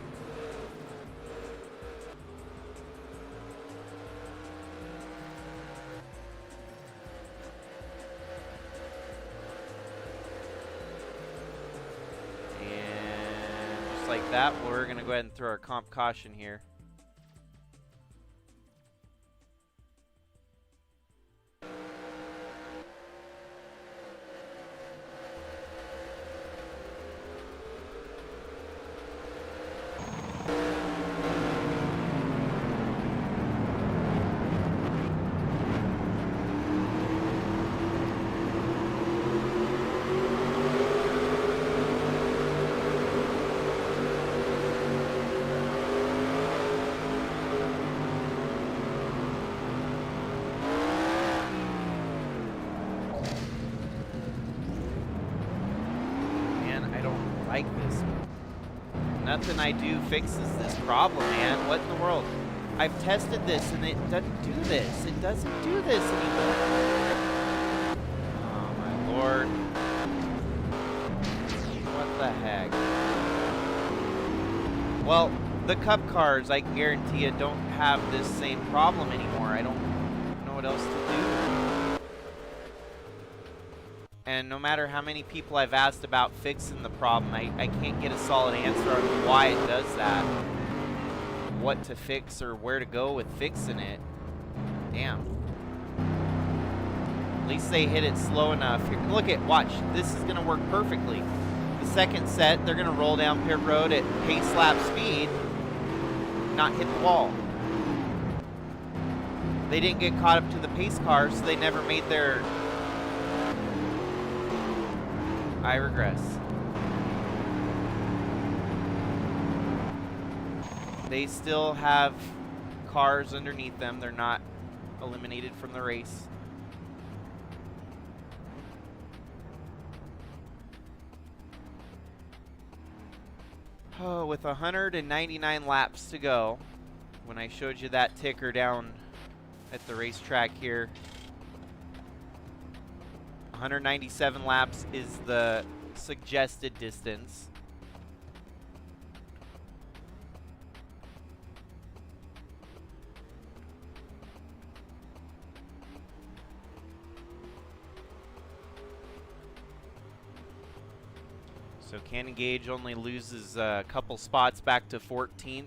And just like that, we're going to go ahead and throw our comp caution here. like this. Nothing I do fixes this problem, man. What in the world? I've tested this and it doesn't do this. It doesn't do this anymore. Oh my lord. What the heck? Well, the Cup cars, I guarantee you, don't have this same problem anymore. I don't know what else to do. And no matter how many people I've asked about fixing the problem, I can't get a solid answer on why it does that. What to fix or where to go with fixing it. Damn. At least they hit it slow enough. Here, look at, watch. This is going to work perfectly. The second set, they're going to roll down pit road at pace lap speed, not hit the wall. They didn't get caught up to the pace car, so they never made their... I regress. They still have cars underneath them. They're not eliminated from the race. Oh, with 199 laps to go, when I showed you that ticker down at the racetrack here, 197 laps is the suggested distance. So Cannon Gage only loses a couple spots back to 14th.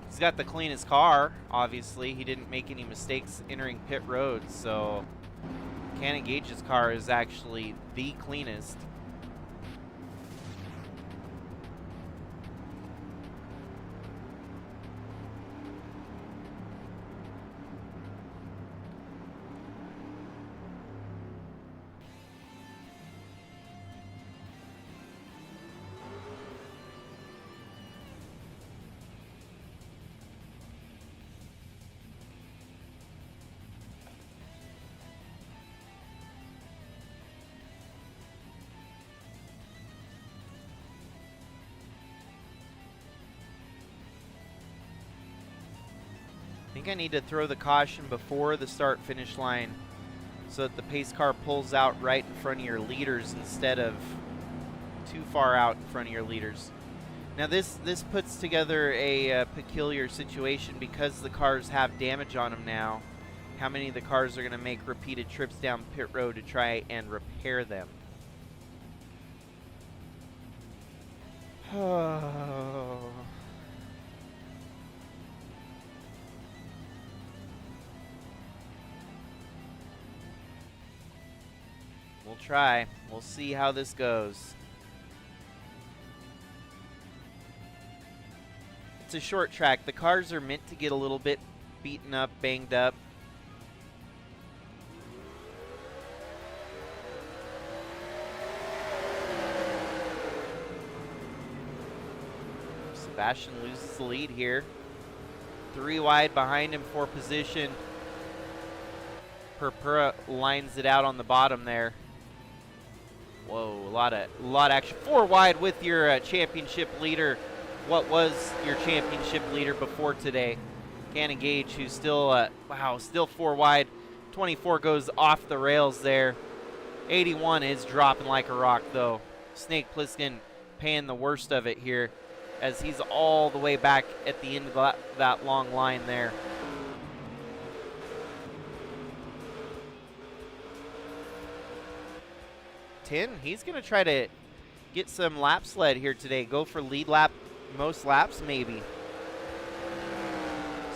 He's got the cleanest car, obviously. He didn't make any mistakes entering pit road, so Cannon Gage's car is actually the cleanest. I think I need to throw the caution before the start-finish line so that the pace car pulls out right in front of your leaders instead of too far out in front of your leaders. Now this puts together a peculiar situation because the cars have damage on them now. How many of the cars are going to make repeated trips down pit road to try and repair them? Oh. We'll try. We'll see how this goes. It's a short track. The cars are meant to get a little bit beaten up, banged up. Sebastian loses the lead here. 3 wide behind him for position. Purpura lines it out on the bottom there. Whoa, a lot of action. 4 wide with your championship leader. What was your championship leader before today? Cannon Gage, who's still, still 4 wide. 24 goes off the rails there. 81 is dropping like a rock, though. Snake Plissken paying the worst of it here as he's all the way back at the end of that long line there. He's going to try to get some lap sled here today. Go for lead lap, most laps maybe.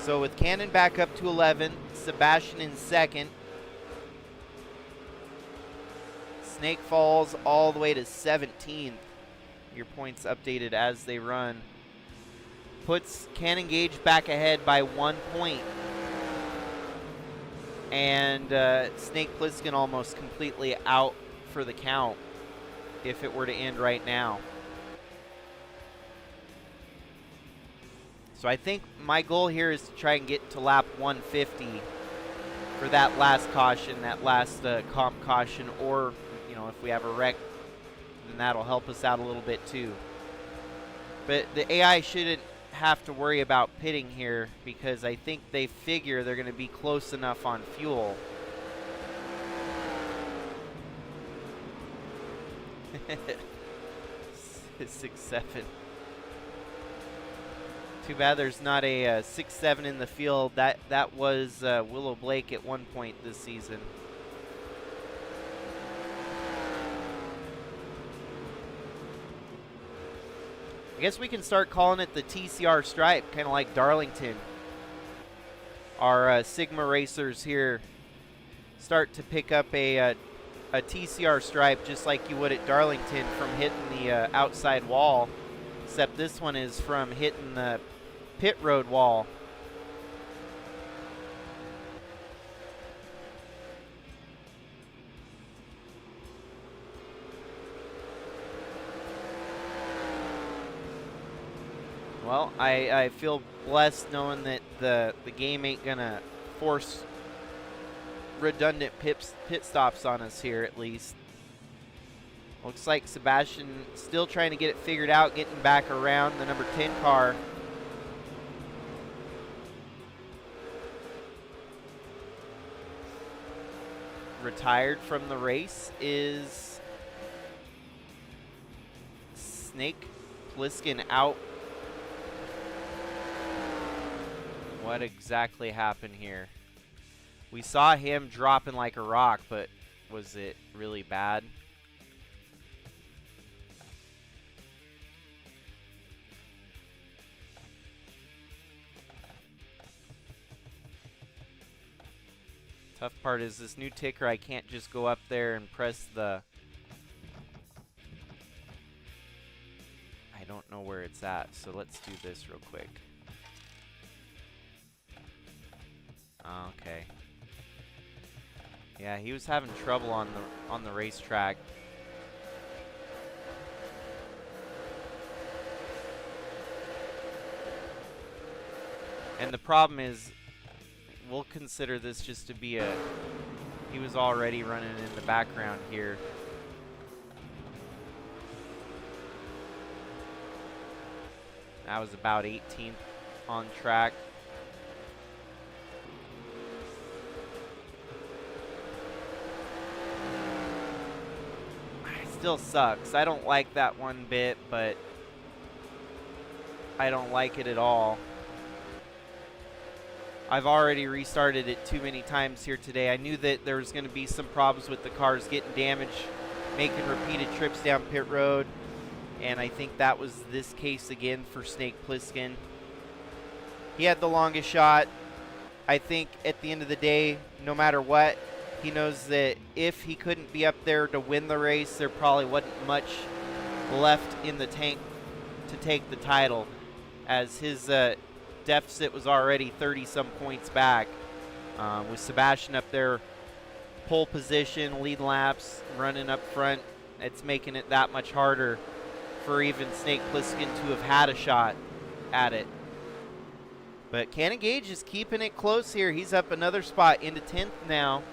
So with Cannon back up to 11, Sebastian in second. Snake falls all the way to 17th. Your points updated as they run. Puts Cannon Gage back ahead by 1 point. And Snake Plissken almost completely out for the count if it were to end right now. So I think my goal here is to try and get to lap 150 for that last caution, that last comp caution, or if we have a wreck, then that'll help us out a little bit too. But the AI shouldn't have to worry about pitting here because I think they figure they're going to be close enough on fuel. 6-7. Too bad there's not a 6-7 in the field. That was Willow Blake at one point this season. I guess we can start calling it the TCR stripe, kind of like Darlington. Our Sigma racers here start to pick up a TCR stripe just like you would at Darlington from hitting the outside wall, except this one is from hitting the pit road wall. Well, I feel blessed knowing that the game ain't gonna force redundant pit stops on us here, at least. Looks like Sebastian still trying to get it figured out, getting back around the number 10 car. Retired from the race is Snake Plissken out. What exactly happened here? We saw him dropping like a rock, but was it really bad? Tough part is this new ticker, I can't just go up there and press the... I don't know where it's at, so let's do this real quick. Okay. Yeah, he was having trouble on the racetrack. And the problem is, we'll consider this just to be he was already running in the background here. That was about 18th on track. Still sucks. I don't like that one bit, but I don't like it at all. I've already restarted it too many times here today. I knew that there was going to be some problems with the cars getting damaged, making repeated trips down pit road, and I think that was this case again for Snake Plissken. He had the longest shot. I think at the end of the day, no matter what, he knows that if he couldn't be up there to win the race, there probably wasn't much left in the tank to take the title, as his deficit was already 30-some points back. With Sebastian up there, pole position, lead laps, running up front, it's making it that much harder for even Snake Plissken to have had a shot at it. But Cannon Gage is keeping it close here. He's up another spot into 10th now.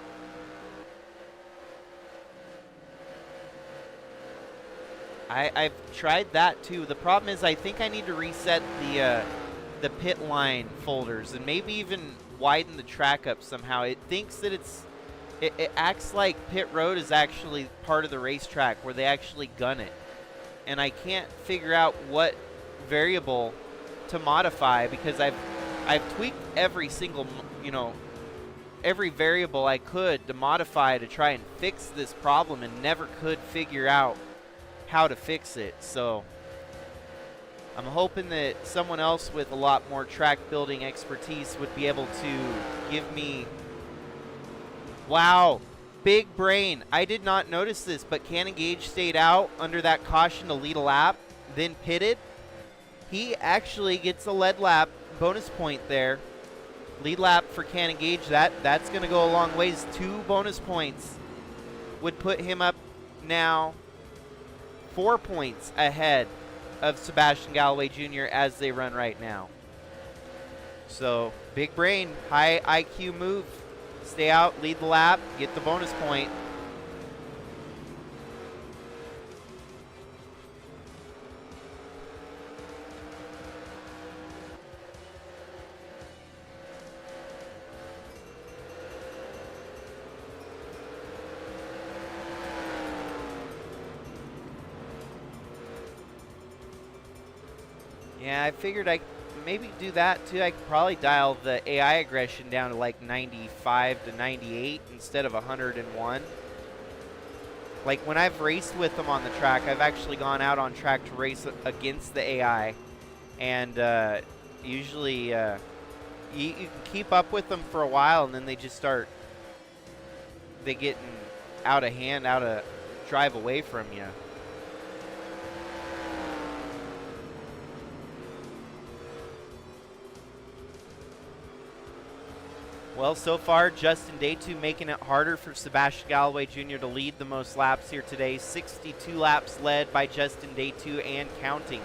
I've tried that too. The problem is I think I need to reset the pit line folders and maybe even widen the track up somehow. It thinks that it acts like pit road is actually part of the racetrack where they actually gun it. And I can't figure out what variable to modify because I've tweaked every single, every variable I could to modify to try and fix this problem and never could figure out how to fix it. So I'm hoping that someone else with a lot more track building expertise would be able to give me... Wow, big brain. I did not notice this, but Cannon Gage stayed out under that caution to lead a lap, then pitted. He actually gets a lead lap bonus point there. Lead lap for Cannon Gage. That's going to go a long ways. 2 bonus points would put him up now 4 points ahead of Sebastian Galloway Jr. as they run right now. So, big brain, high IQ move. Stay out, lead the lap, get the bonus point. Yeah, I figured I maybe do that too. I could probably dial the AI aggression down to like 95 to 98 instead of 101. Like when I've raced with them on the track, I've actually gone out on track to race against the AI, and usually you can keep up with them for a while, and then they just start getting out of hand, out of drive away from you. Well, so far, Justin Day 2 making it harder for Sebastian Galloway Jr. to lead the most laps here today. 62 laps led by Justin Day 2 and counting.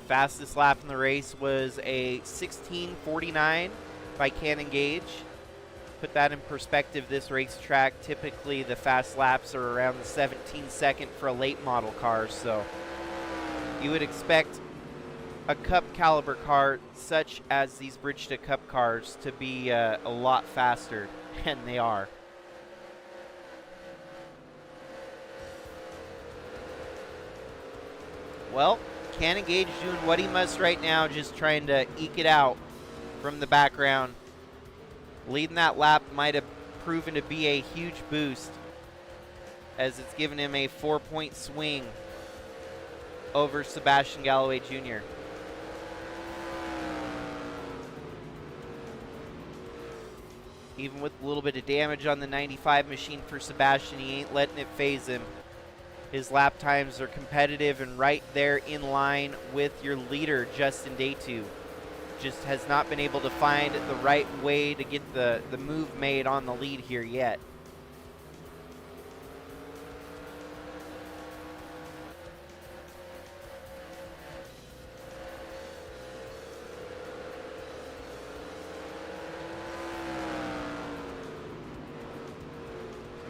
Fastest lap in the race was a 16:49 by Cannon Gage. Put that in perspective, this racetrack, typically the fast laps are around the 17-second for a late model car, so you would expect a Cup caliber car such as these Bridge to Cup cars to be a lot faster, and they are. Well, Cannon Gage doing what he must right now, just trying to eke it out from the background. Leading that lap might have proven to be a huge boost, as it's given him a 4-point swing over Sebastian Galloway Jr. Even with a little bit of damage on the 95 machine for Sebastian, he ain't letting it phase him. His lap times are competitive and right there in line with your leader, Justin Day 2. Just has not been able to find the right way to get the move made on the lead here yet.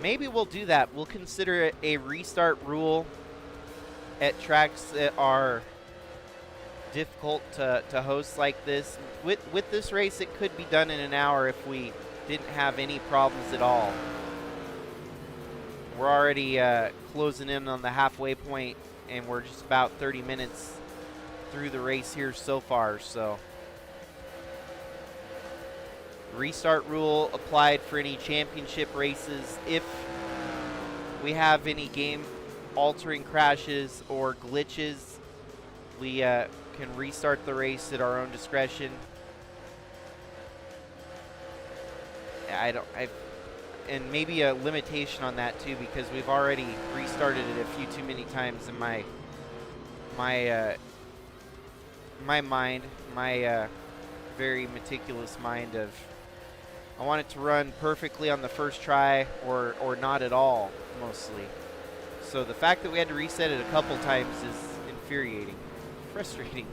Maybe we'll do that. We'll consider it a restart rule at tracks that are difficult to host like this. With this race, it could be done in an hour if we didn't have any problems at all. We're already closing in on the halfway point, and we're just about 30 minutes through the race here so far, so. Restart rule applied for any championship races. If we have any game-altering crashes or glitches, we can restart the race at our own discretion. And maybe a limitation on that too, because we've already restarted it a few too many times in my very meticulous mind of, I want it to run perfectly on the first try or not at all, mostly. So the fact that we had to reset it a couple times is infuriating, frustrating.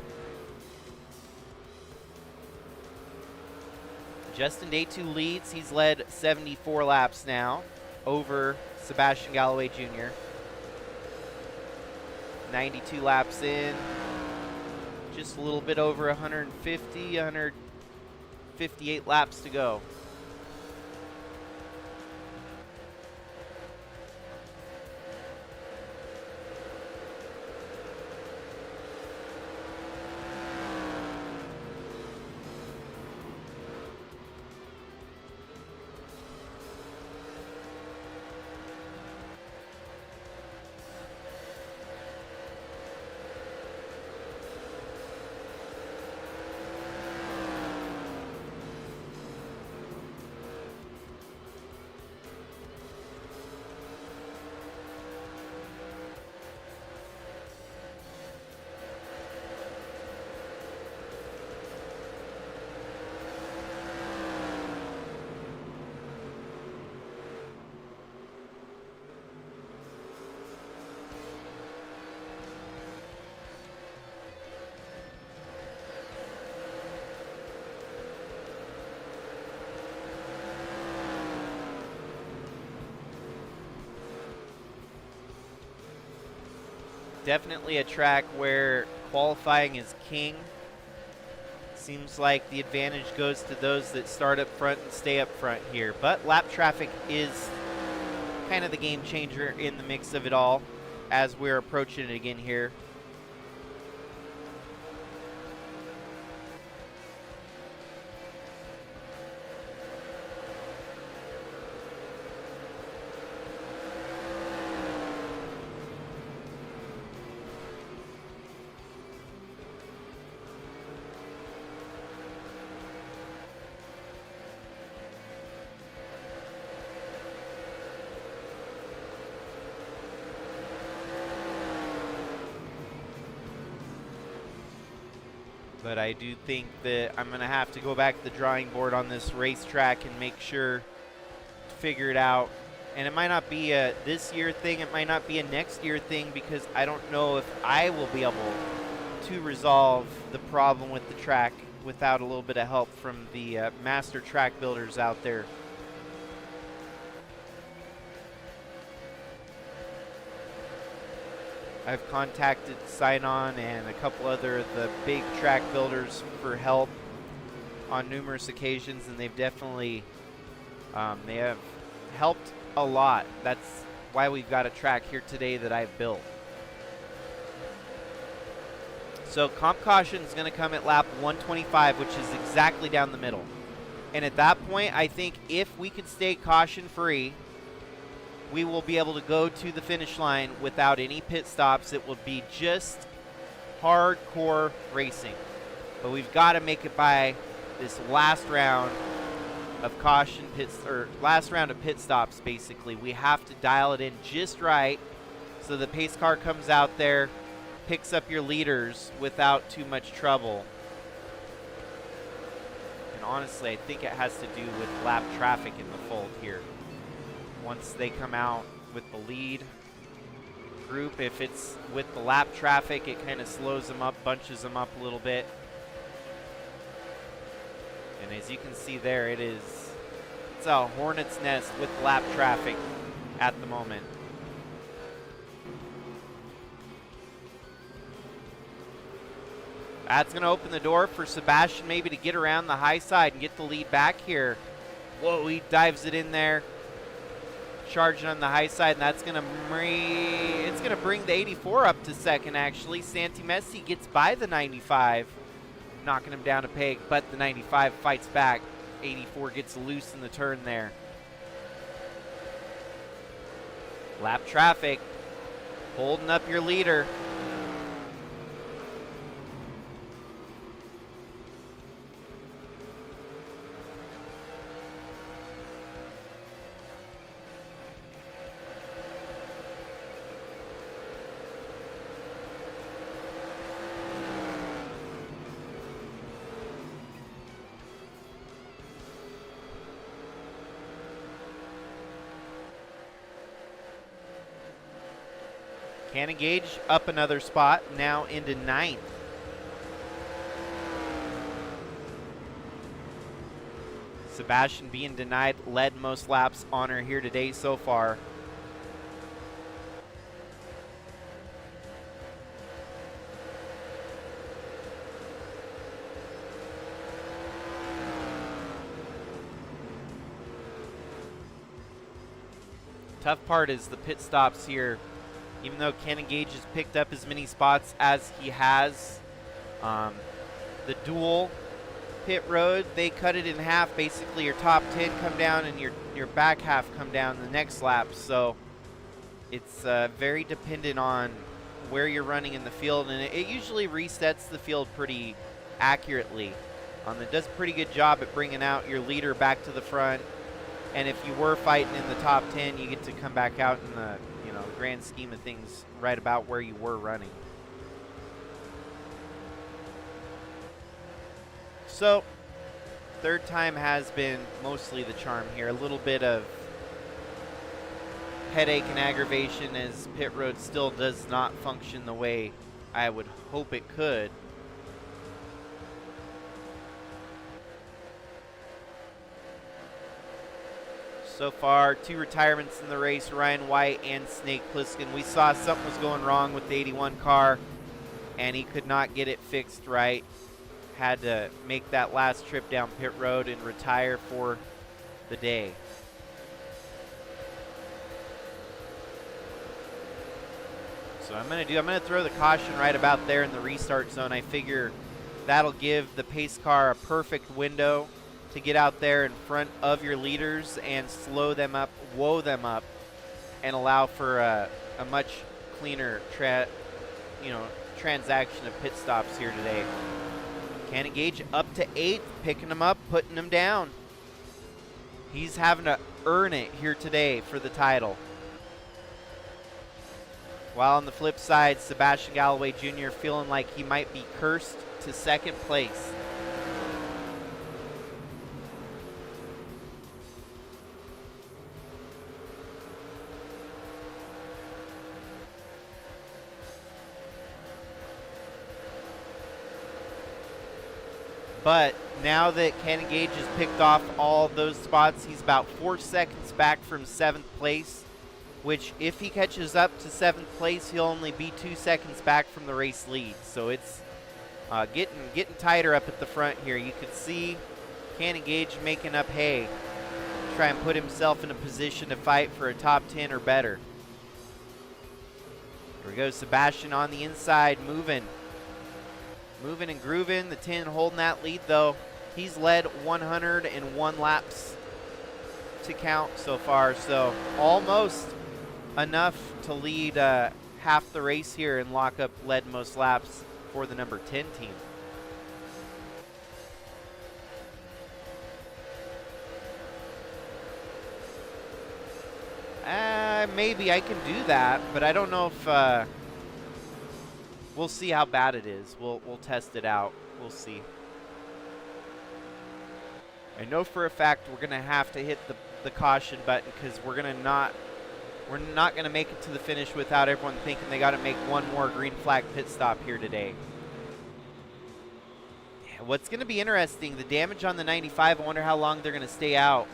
Justin Day 2 leads. He's led 74 laps now over Sebastian Galloway Jr. 92 laps in. Just a little bit over 158 laps to go. definitely a track where qualifying is king. Seems like the advantage goes to those that start up front and stay up front here. But lap traffic is kind of the game changer in the mix of it all as we're approaching it again here. But I do think that I'm going to have to go back to the drawing board on this racetrack and make sure to figure it out. And it might not be a this year thing. It might not be a next year thing because I don't know if I will be able to resolve the problem with the track without a little bit of help from the master track builders out there. I've contacted Sign-On and a couple other of the big track builders for help on numerous occasions, and they've definitely they have helped a lot. That's why we've got a track here today that I've built. So comp caution is going to come at lap 125, which is exactly down the middle. And at that point, I think if we could stay caution free, we will be able to go to the finish line without any pit stops. It will be just hardcore racing. But we've got to make it by this last round of caution pits, or last round of pit stops, basically. We have to dial it in just right so the pace car comes out there, picks up your leaders without too much trouble. And honestly, I think it has to do with lap traffic in the fold here. Once they come out with the lead group, if it's with the lap traffic, it kind of slows them up, bunches them up a little bit. And as you can see there, it's a hornet's nest with lap traffic at the moment. That's going to open the door for Sebastian maybe to get around the high side and get the lead back here. Whoa, he dives it in there. Charging on the high side, and that's gonna bring the 84 up to second. Actually, Santi Messi gets by the 95, knocking him down a peg, but the 95 fights back. 84 gets loose in the turn there. Lap traffic, holding up your leader. Cannon Gage up another spot, now into 9th. Sebastian being denied led most laps on her here today so far. Tough part is the pit stops here. Even though Cannon Gage has picked up as many spots as he has, the dual pit road, they cut it in half. Basically, your top 10 come down and your back half come down the next lap. So it's very dependent on where you're running in the field, and it usually resets the field pretty accurately. It does a pretty good job at bringing out your leader back to the front. And if you were fighting in the top 10, you get to come back out in the grand scheme of things right about where you were running. So third time has been mostly the charm here. A little bit of headache and aggravation as pit road still does not function the way I would hope it could. So far, 2 retirements in the race, Ryan White and Snake Plissken. We saw something was going wrong with the 81 car, and he could not get it fixed right. Had to make that last trip down pit road and retire for the day. So I'm gonna throw the caution right about there in the restart zone. I figure that'll give the pace car a perfect window to get out there in front of your leaders and slow them up, whoa them up, and allow for a much cleaner transaction of pit stops here today. Cannon Gage up to 8th, picking him up, putting him down. He's having to earn it here today for the title. While on the flip side, Sebastian Galloway Jr. feeling like he might be cursed to 2nd place. But now that Cannon Gage has picked off all those spots, he's about 4 seconds back from 7th place, which if he catches up to 7th place, he'll only be 2 seconds back from the race lead. So it's getting tighter up at the front here. You could see Cannon Gage making up hay, try and put himself in a position to fight for a top 10 or better. Here we go, Sebastian on the inside, moving and grooving. The 10 holding that lead though. He's led 101 laps to count so far, so almost enough to lead half the race here and lock up led most laps for the number 10 team. Maybe I can do that, but I don't know if we'll see how bad it is. We'll test it out. We'll see. I know for a fact we're gonna have to hit the caution button because we're not gonna make it to the finish without everyone thinking they got to make one more green flag pit stop here today. Yeah, what's gonna be interesting, the damage on the 95. I wonder how long they're gonna stay out.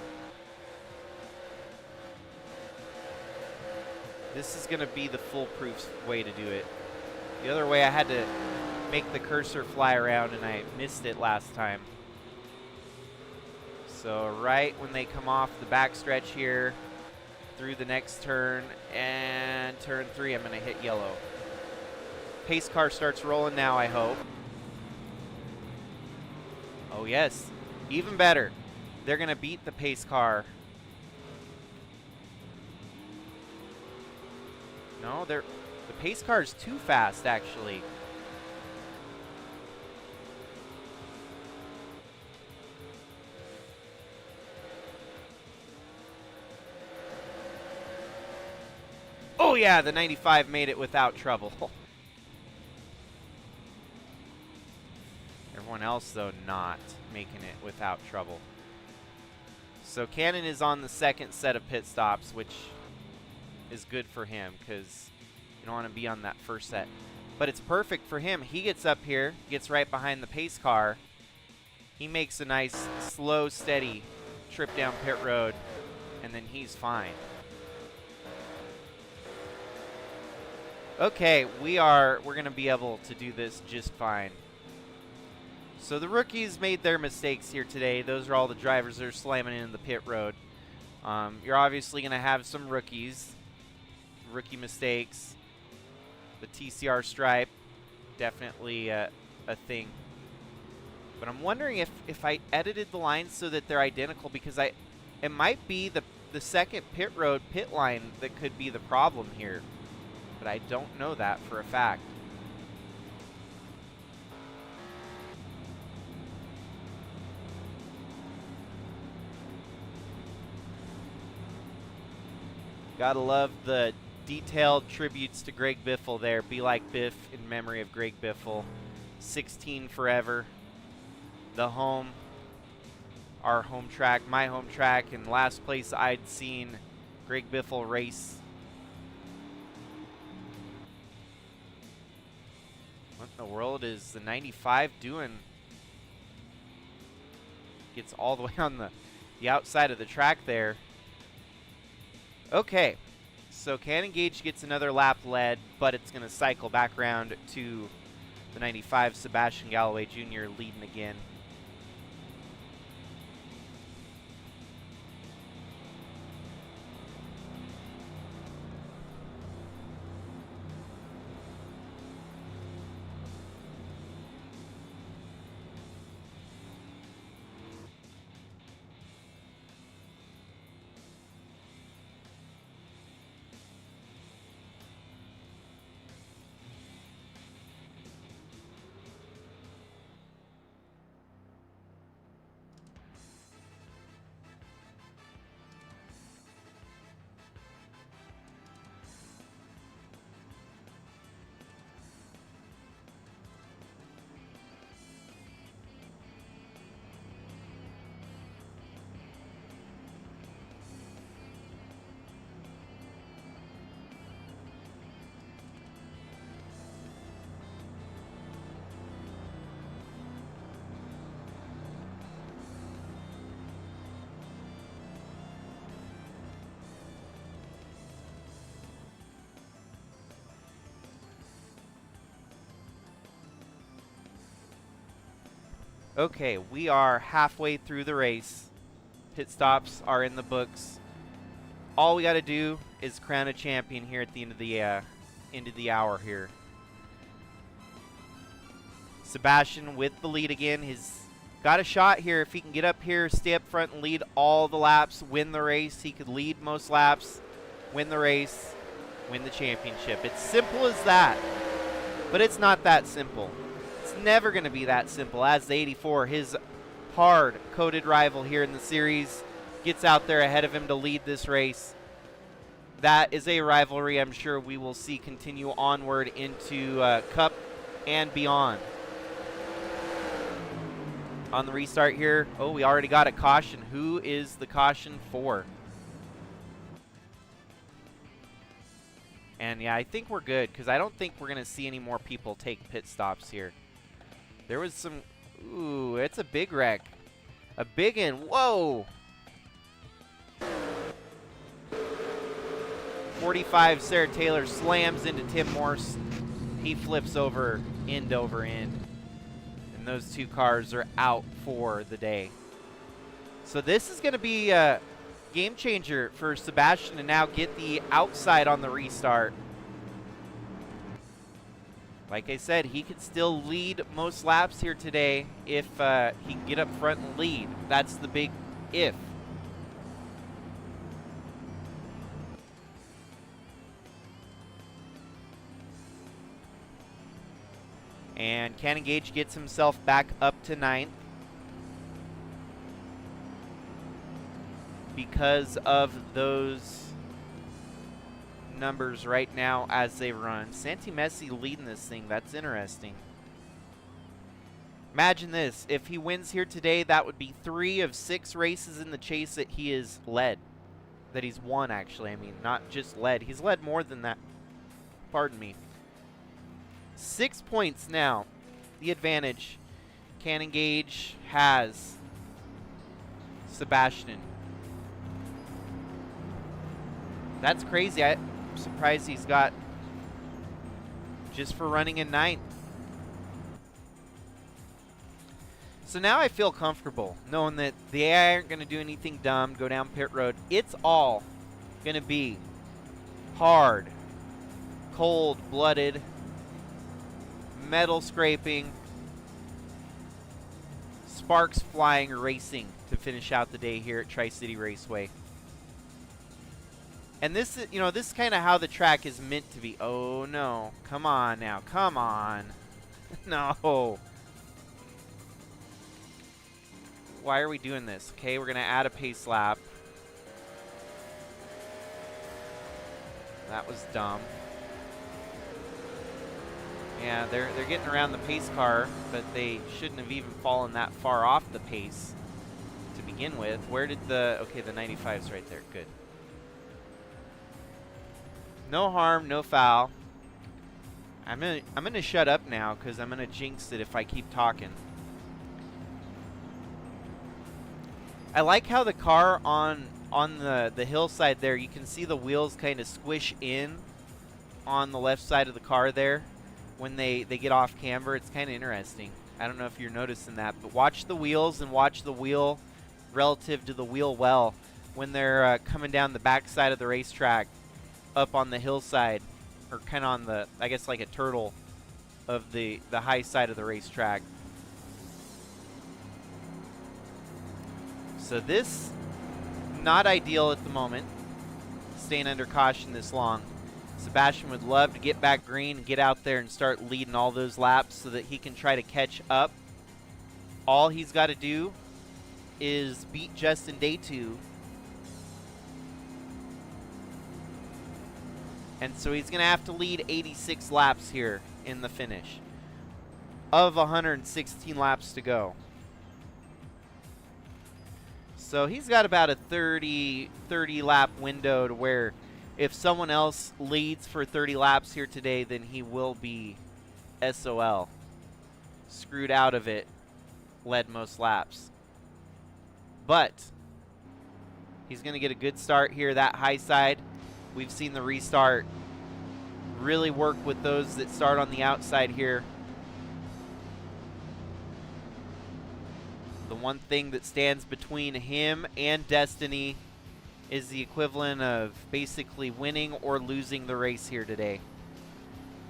This is gonna be the foolproof way to do it. The other way, I had to make the cursor fly around and I missed it last time. So right when they come off the backstretch here, through the next turn, and turn 3, I'm gonna hit yellow. Pace car starts rolling now, I hope. Oh yes, even better. They're gonna beat the pace car. No, the pace car is too fast, actually. Oh yeah, the 95 made it without trouble. Everyone else, though, not making it without trouble. So Cannon is on the 2nd set of pit stops, which is good for him because you don't want to be on that 1st set. But it's perfect for him. He gets up here, gets right behind the pace car. He makes a nice, slow, steady trip down pit road, and then he's fine. Okay, we're going to be able to do this just fine. So the rookies made their mistakes here today. Those are all the drivers that are slamming in the pit road. You're obviously going to have some rookie mistakes. The TCR stripe, definitely a thing. But I'm wondering if I edited the lines so that they're identical, because it might be the 2nd pit road pit line that could be the problem here. But I don't know that for a fact. Gotta love the detailed tributes to Greg Biffle there. Be like Biff in memory of Greg Biffle. 16 forever. The home. Our home track, my home track, and last place I'd seen Greg Biffle race. What in the world is the 95 doing? Gets all the way on the outside of the track there. Okay, so Cannon Gage gets another lap led, but it's going to cycle back around to the 95, Sebastian Galloway Jr. leading again. Okay, we are halfway through the race. Pit stops are in the books. All we got to do is crown a champion here at the end of the hour here. Sebastian with the lead again. He's got a shot here if he can get up here, stay up front and lead all the laps, win the race. He could lead most laps, win the race, win the championship. It's simple as that, but it's not that simple. It's never going to be that simple, as the 84, his hard-coded rival here in the series, gets out there ahead of him to lead this race. That is a rivalry I'm sure we will see continue onward into Cup and beyond. On the restart here, oh, we already got a caution. Who is the caution for? And yeah, I think we're good, because I don't think we're going to see any more people take pit stops here. There was some, ooh, it's a big wreck. A big one, whoa. 45, Sarah Taylor slams into Tim Morse. He flips over end. And those two cars are out for the day. So this is going to be a game changer for Sebastian to now get the outside on the restart. Like I said, he could still lead most laps here today if he can get up front and lead. That's the big if. And Cannon Gage gets himself back up to 9th because of those numbers right now as they run. Santi Messi leading this thing. That's interesting. Imagine this. If he wins here today, that would be 3 of 6 races in the chase that he is led. That he's won, actually. I mean, not just led. He's led more than that. Pardon me. 6 points now. The advantage Cannon Gage has Sebastian. That's crazy. I'm surprised he's got just for running in 9th. So now I feel comfortable knowing that the AI aren't going to do anything dumb, go down pit road. It's all going to be hard, cold-blooded, metal scraping, sparks flying racing to finish out the day here at Tri-City Raceway. And this is, you know, this is kind of how the track is meant to be. Oh, no. Come on now. Come on. No. Why are we doing this? Okay, we're going to add a pace lap. That was dumb. Yeah, they're getting around the pace car, but they shouldn't have even fallen that far off the pace to begin with. Where did the... Okay, the 95's right there. Good. No harm, no foul. I'm gonna shut up now because I'm gonna jinx it if I keep talking. I like how the car on on the hillside there, you can see the wheels kind of squish in on the left side of the car there when they get off camber. It's kind of interesting. I don't know if you're noticing that, but watch the wheels and watch the wheel relative to the wheel well when they're coming down the back side of the racetrack up on the hillside, or kind of on the, I guess like a turtle of the high side of the racetrack. So this, not ideal at the moment, staying under caution this long. Sebastian would love to get back green and get out there and start leading all those laps so that he can try to catch up. All he's got to do is beat Justin Day 2. And so he's going to have to lead 86 laps here in the finish of 116 laps to go. So he's got about a 30 lap window to where if someone else leads for 30 laps here today, then he will be SOL. Screwed out of it, led most laps. But he's going to get a good start here, that high side. We've seen the restart really work with those that start on the outside here. The one thing that stands between him and Destiny is the equivalent of basically winning or losing the race here today.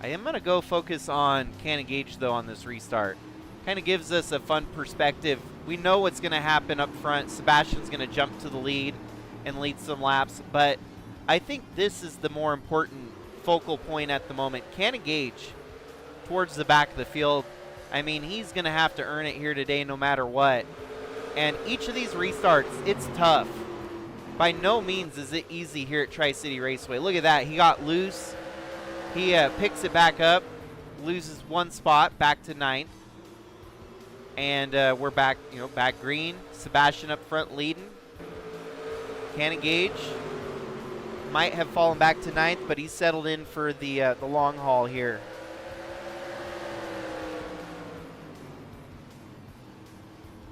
I am going to go focus on Cannon Gage, though, on this restart. Kind of gives us a fun perspective. We know what's going to happen up front. Sebastian's going to jump to the lead and lead some laps, but I think this is the more important focal point at the moment. Cannon Gage towards the back of the field. I mean, he's going to have to earn it here today no matter what. And each of these restarts, it's tough. By no means is it easy here at Tri-City Raceway. Look at that. He got loose. He picks it back up, loses one spot, back to 9th. And we're back, back green. Sebastian up front leading. Cannon Gage might have fallen back to 9th, but he's settled in for the long haul here.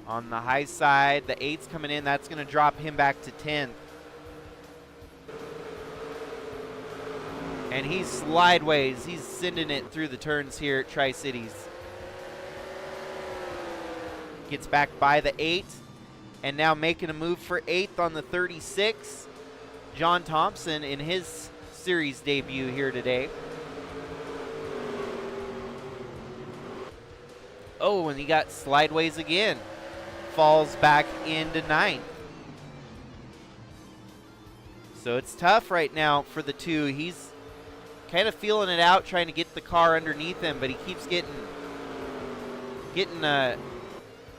On the high side, the 8's coming in. That's going to drop him back to 10th. And he's slideways. He's sending it through the turns here at Tri-Cities. Gets back by the 8. And now making a move for 8th on the 36. John Thompson in his series debut here today. Oh, and he got slideways again. Falls back into 9th. So it's tough right now for the 2. He's kind of feeling it out, trying to get the car underneath him, but he keeps getting a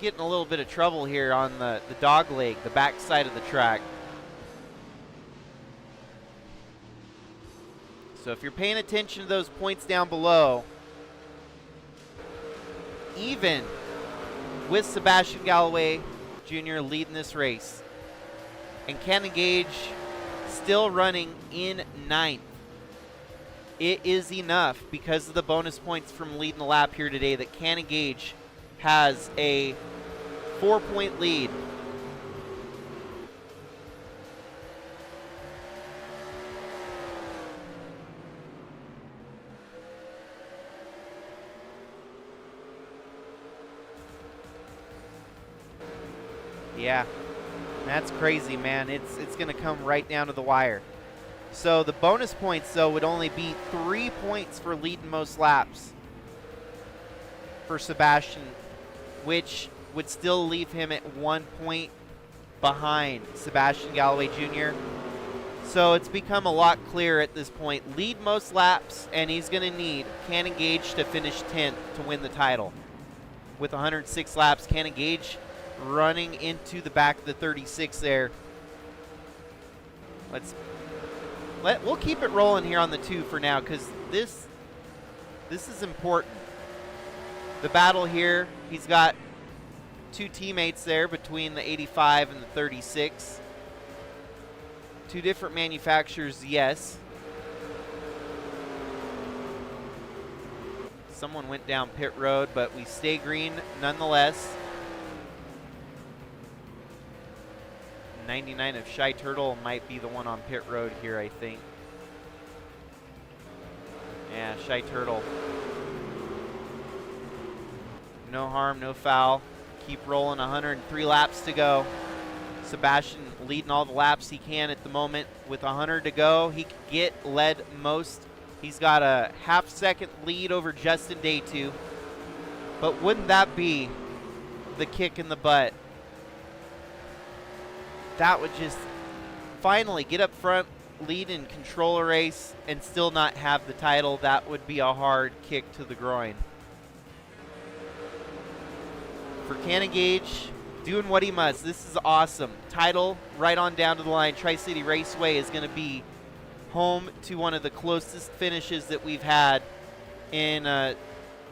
little bit of trouble here on the dog leg, the back side of the track. So if you're paying attention to those points down below, even with Sebastian Galloway Jr. leading this race, and Cannon Gage still running in 9th, it is enough because of the bonus points from leading the lap here today that Cannon Gage has a 4-point lead. Yeah, that's crazy, man. It's going to come right down to the wire. So the bonus points, though, would only be 3 points for leading most laps for Sebastian, which would still leave him at 1 point behind Sebastian Galloway Jr. So it's become a lot clearer at this point. Lead most laps, and he's going to need Cannon Gage to finish 10th to win the title. With 106 laps, Cannon Gage running into the back of the 36 there. We'll keep it rolling here on the 2 for now, because this is important. The battle here, he's got 2 teammates there between the 85 and the 36. 2 different manufacturers, yes. Someone went down pit road, but we stay green nonetheless. 99 of Shy Turtle might be the one on pit road here, I think. Yeah, Shy Turtle. No harm, no foul. Keep rolling, 103 laps to go. Sebastian leading all the laps he can at the moment with 100 to go. He could led most. He's got a half-second lead over Justin Day 2. But wouldn't that be the kick in the butt? That would just finally get up front, lead and control a race, and still not have the title. That would be a hard kick to the groin. For Cannon Gage, doing what he must. This is awesome. Title right on down to the line. Tri-City Raceway is going to be home to one of the closest finishes that we've had in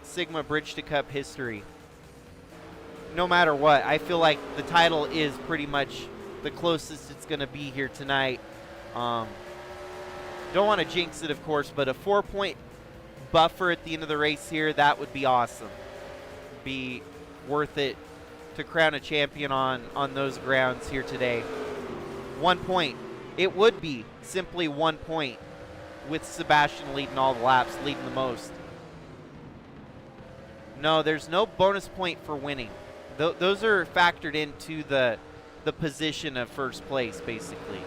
Sigma Bridge to Cup history. No matter what, I feel like the title is pretty much the closest it's going to be here tonight. Don't want to jinx it, of course, but a 4-point buffer at the end of the race here, that would be awesome. Be worth it to crown a champion on those grounds here today. 1 point. It would be simply 1 point with Sebastian leading all the laps, leading the most. No, there's no bonus point for winning. Those are factored into the position of first place, basically.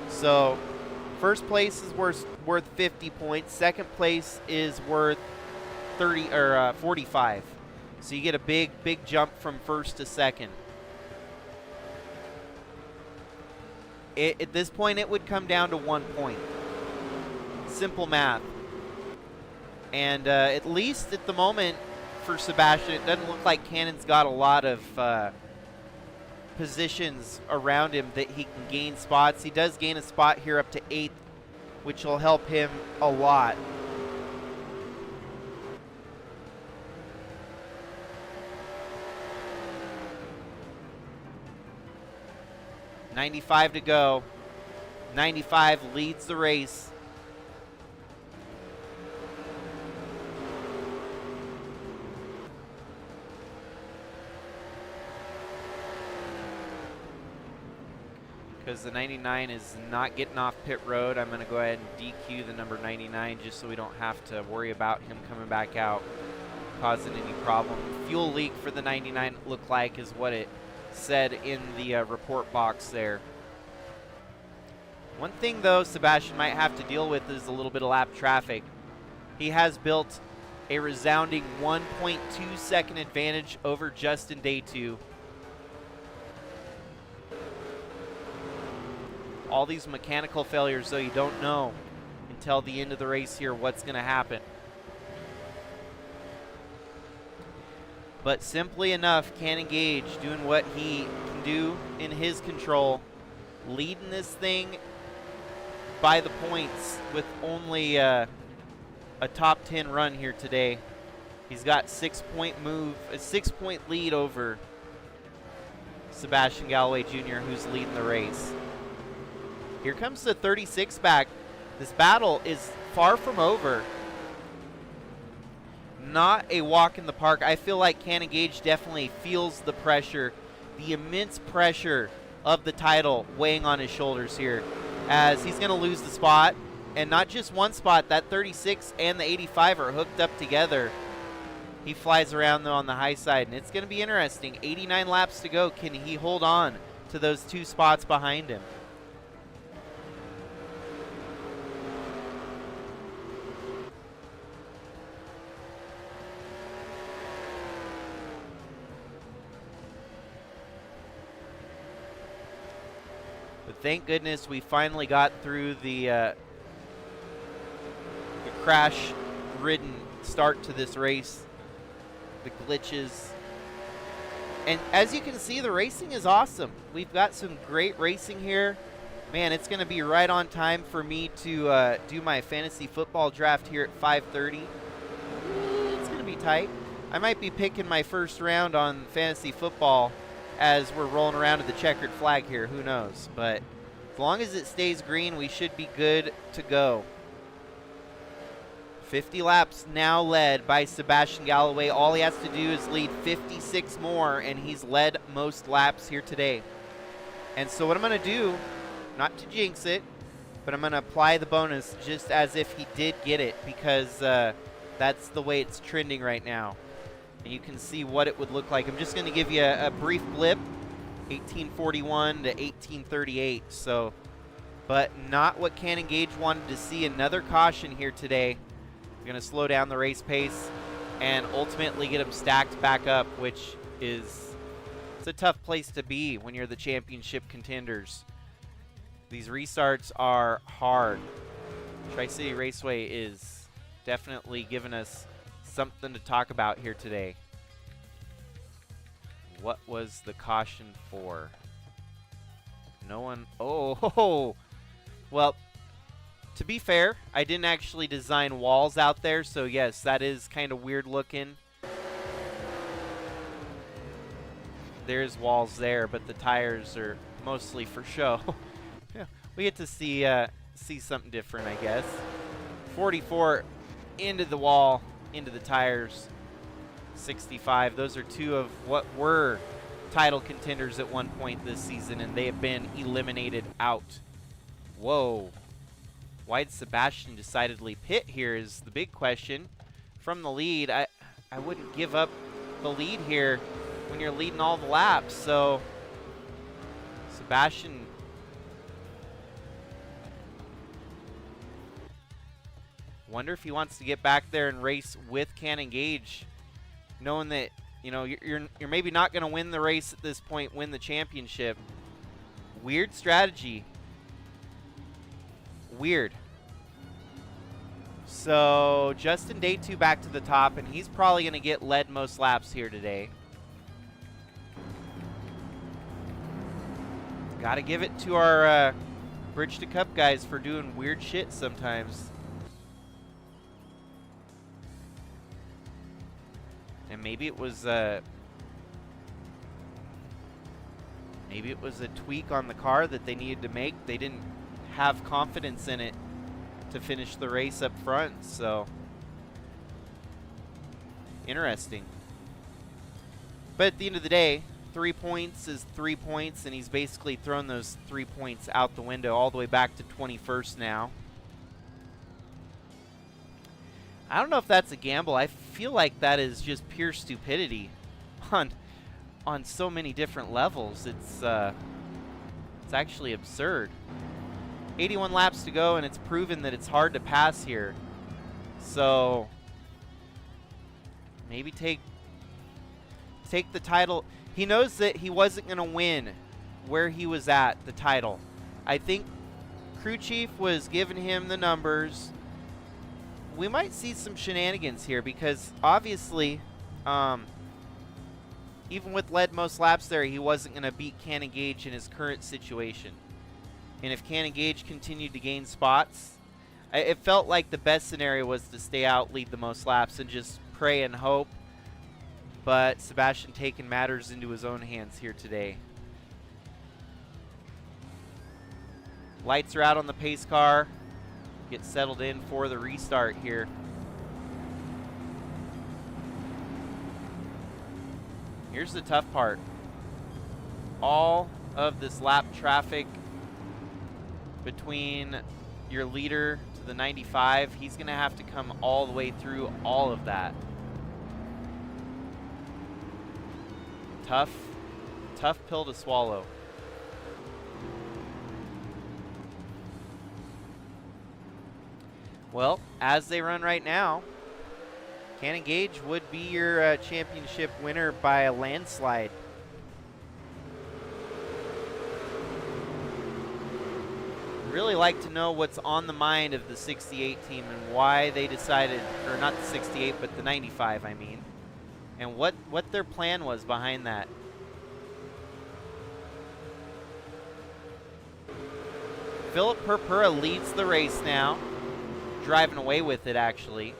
So first place is worth 50 points. Second place is worth 45. So you get a big jump from first to second. At this point, it would come down to 1 point. Simple math. And at least at the moment for Sebastian, it doesn't look like Cannon's got a lot of positions around him that he can gain spots. He does gain a spot here up to 8th, which will help him a lot. .95 to go. 95 leads the race. Because the 99 is not getting off pit road, I'm going to go ahead and DQ the number 99 just so we don't have to worry about him coming back out, causing any problem. Fuel leak for the 99 looked like is what it said in the report box there. One thing though Sebastian might have to deal with is a little bit of lap traffic. He has built a resounding 1.2 second advantage over Justin Day 2. All these mechanical failures though, you don't know until the end of the race here what's going to happen. But simply enough, Cannon Gage doing what he can do in his control, leading this thing by the points with only a top 10 run here today. He's got 6-point move, a 6-point lead over Sebastian Galloway Jr., who's leading the race. Here comes the 36 back. This battle is far from over. Not a walk in the park. I feel like Cannon Gage definitely feels the pressure, the immense pressure of the title weighing on his shoulders here, as he's going to lose the spot. And not just one spot, that 36 and the 85 are hooked up together. He flies around though on the high side, and it's going to be interesting. 89 laps to go. Can he hold on to those 2 spots behind him? But thank goodness we finally got through the crash-ridden start to this race, the glitches. And as you can see, the racing is awesome. We've got some great racing here. Man, it's going to be right on time for me to do my fantasy football draft here at 5:30. It's going to be tight. I might be picking my first round on fantasy football as we're rolling around to the checkered flag here. Who knows? But as long as it stays green, we should be good to go. 50 laps now led by Sebastian Galloway. All he has to do is lead 56 more, and he's led most laps here today. And so what I'm going to do, not to jinx it, but I'm going to apply the bonus just as if he did get it, because that's the way it's trending right now. And you can see what it would look like. I'm just going to give you a brief blip, 1841 to 1838. So, but not what Cannon Gage wanted to see. Another caution here today. We're going to slow down the race pace and ultimately get them stacked back up, which is, it's a tough place to be when you're the championship contenders. These restarts are hard. Tri-City Raceway is definitely giving us something to talk about here today. What was the caution for? No one. Oh, well, to be fair, I didn't actually design walls out there, so yes, that is kind of weird looking. There's walls there, but the tires are mostly for show. Yeah, we get to see something different, I guess. 44 into the wall, into the tires. 65. Those are two of what were title contenders at one point this season, and they have been eliminated out. Whoa. Why'd Sebastian decidedly pit here is the big question. From the lead, I wouldn't give up the lead here when you're leading all the laps. So Sebastian, wonder if he wants to get back there and race with Cannon Gage, knowing that, you know, you're maybe not going to win the race at this point, win the championship. Weird strategy. Weird. So Justin Day 2 back to the top, and he's probably going to get led most laps here today. Got to give it to our Bridge to Cup guys for doing weird shit sometimes. And maybe it was a tweak on the car that they needed to make. They didn't have confidence in it to finish the race up front. So interesting. But at the end of the day, 3 points is 3 points, and he's basically thrown those 3 points out the window all the way back to 21st now. I don't know if that's a gamble. I feel like that is just pure stupidity on so many different levels. It's actually absurd. 81 laps to go, and it's proven that it's hard to pass here. So maybe take the title. He knows that he wasn't going to win where he was at the title. I think crew chief was giving him the numbers. We might see some shenanigans here because obviously, even with led most laps there, he wasn't going to beat Cannon Gage in his current situation. And if Cannon Gage continued to gain spots, it felt like the best scenario was to stay out, lead the most laps, and just pray and hope. But Sebastian taking matters into his own hands here today. Lights are out on the pace car. Get settled in for the restart here. Here's the tough part. All of this lap traffic between your leader to the 95, he's going to have to come all the way through all of that. Tough pill to swallow. Well, as they run right now, Cannon Gage would be your championship winner by a landslide. Really like to know what's on the mind of the 68 team and why they decided, or not the 68, but the 95, I mean, and what their plan was behind that. Philip Purpura leads the race now. Driving away with it, actually.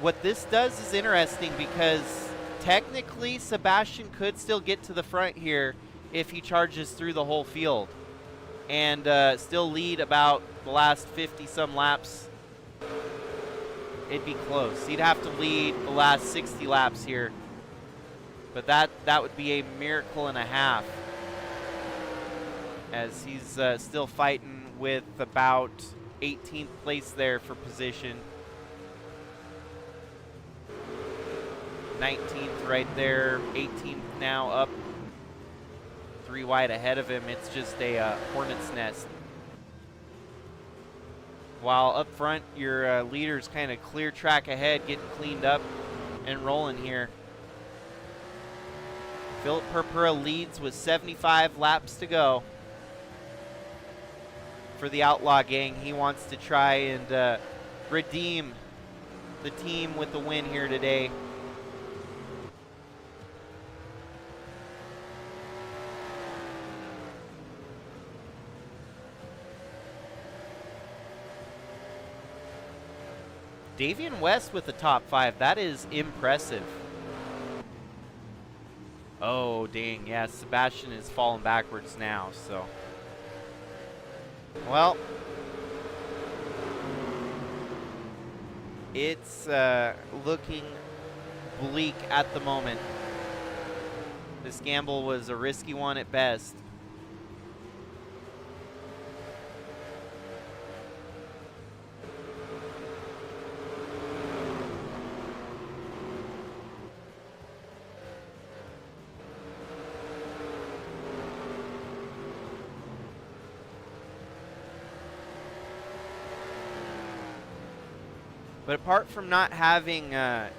What this does is interesting because technically Sebastian could still get to the front here if he charges through the whole field and still lead about the last 50-some laps. It'd be close. He'd have to lead the last 60 laps here, but that would be a miracle and a half. as he's still fighting with about 18th place there for position. 19th right there, 18th now up 3 wide ahead of him. It's just a hornet's nest. While up front, your leaders kind of clear track ahead, getting cleaned up and rolling here. Philip Purpura leads with 75 laps to go. For the Outlaw Gang, he wants to try and redeem the team with the win here today. Davian West with the top 5. That is impressive. Oh, dang. Yeah, Sebastian is falling backwards now, so. Well, it's looking bleak at the moment. This gamble was a risky one at best. But apart from not having, comms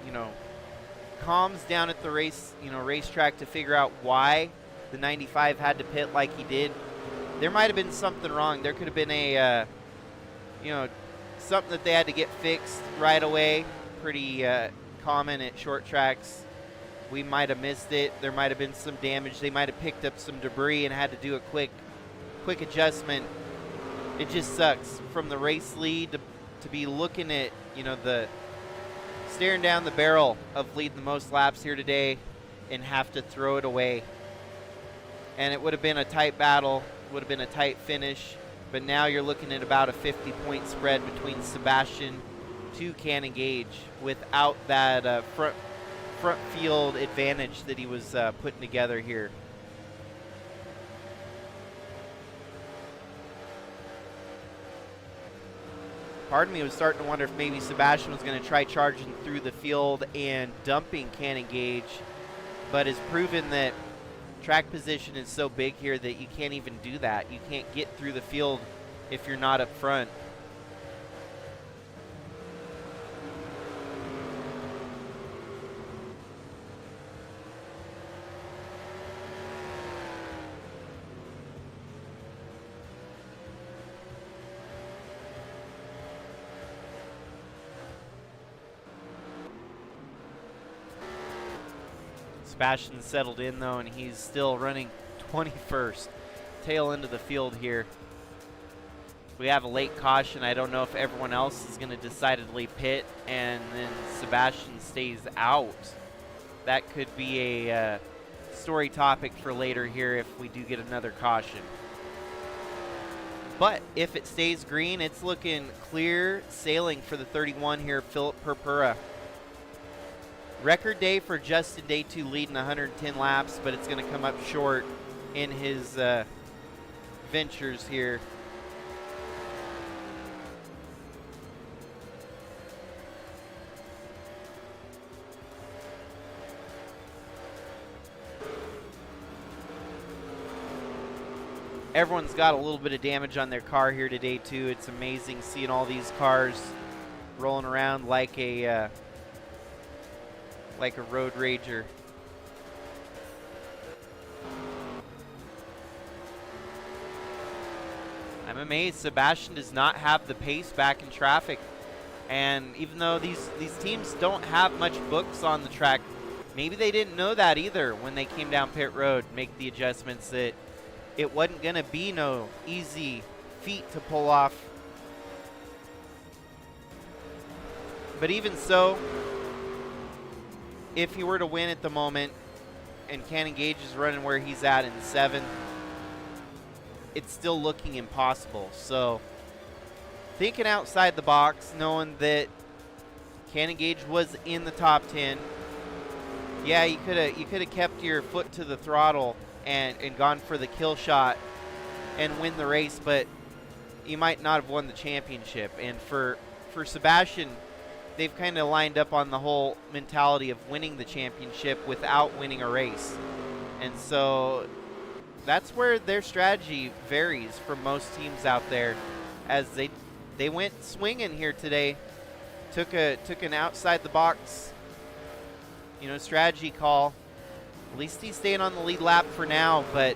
down at the racetrack to figure out why the 95 had to pit like he did, there might have been something wrong. There could have been a, something that they had to get fixed right away. Pretty common at short tracks. We might have missed it. There might have been some damage. They might have picked up some debris and had to do a quick adjustment. It just sucks from the race lead to be looking at, staring down the barrel of leading the most laps here today and have to throw it away. And it would have been a tight battle, would have been a tight finish, but now you're looking at about a 50-point spread between Sebastian to Cannon Gage without that front field advantage that he was putting together here. Part of me was starting to wonder if maybe Sebastian was going to try charging through the field and dumping Cannon Gage, but has proven that track position is so big here that you can't even do that. You can't get through the field if you're not up front. Sebastian settled in though, and he's still running 21st. Tail end of the field here. We have a late caution. I don't know if everyone else is going to decidedly pit and then Sebastian stays out. That could be a story topic for later here if we do get another caution. But if it stays green, it's looking clear sailing for the 31 here, Philip Purpura. Record day for Justin Day 2 leading 110 laps, but it's going to come up short in his ventures here. Everyone's got a little bit of damage on their car here today too. It's amazing seeing all these cars rolling around like a road rager. I'm amazed Sebastian does not have the pace back in traffic. And even though these teams don't have much books on the track, maybe they didn't know that either when they came down pit road, make the adjustments that it wasn't going to be no easy feat to pull off. But even so, if he were to win at the moment and Cannon Gage is running where he's at in 7th, it's still looking impossible. So thinking outside the box, knowing that Cannon Gage was in the top 10, yeah, you could have kept your foot to the throttle and gone for the kill shot and win the race, but you might not have won the championship. And for Sebastian, they've kind of lined up on the whole mentality of winning the championship without winning a race. And so that's where their strategy varies from most teams out there, as they went swinging here today. Took an outside the box, strategy call. At least he's staying on the lead lap for now, but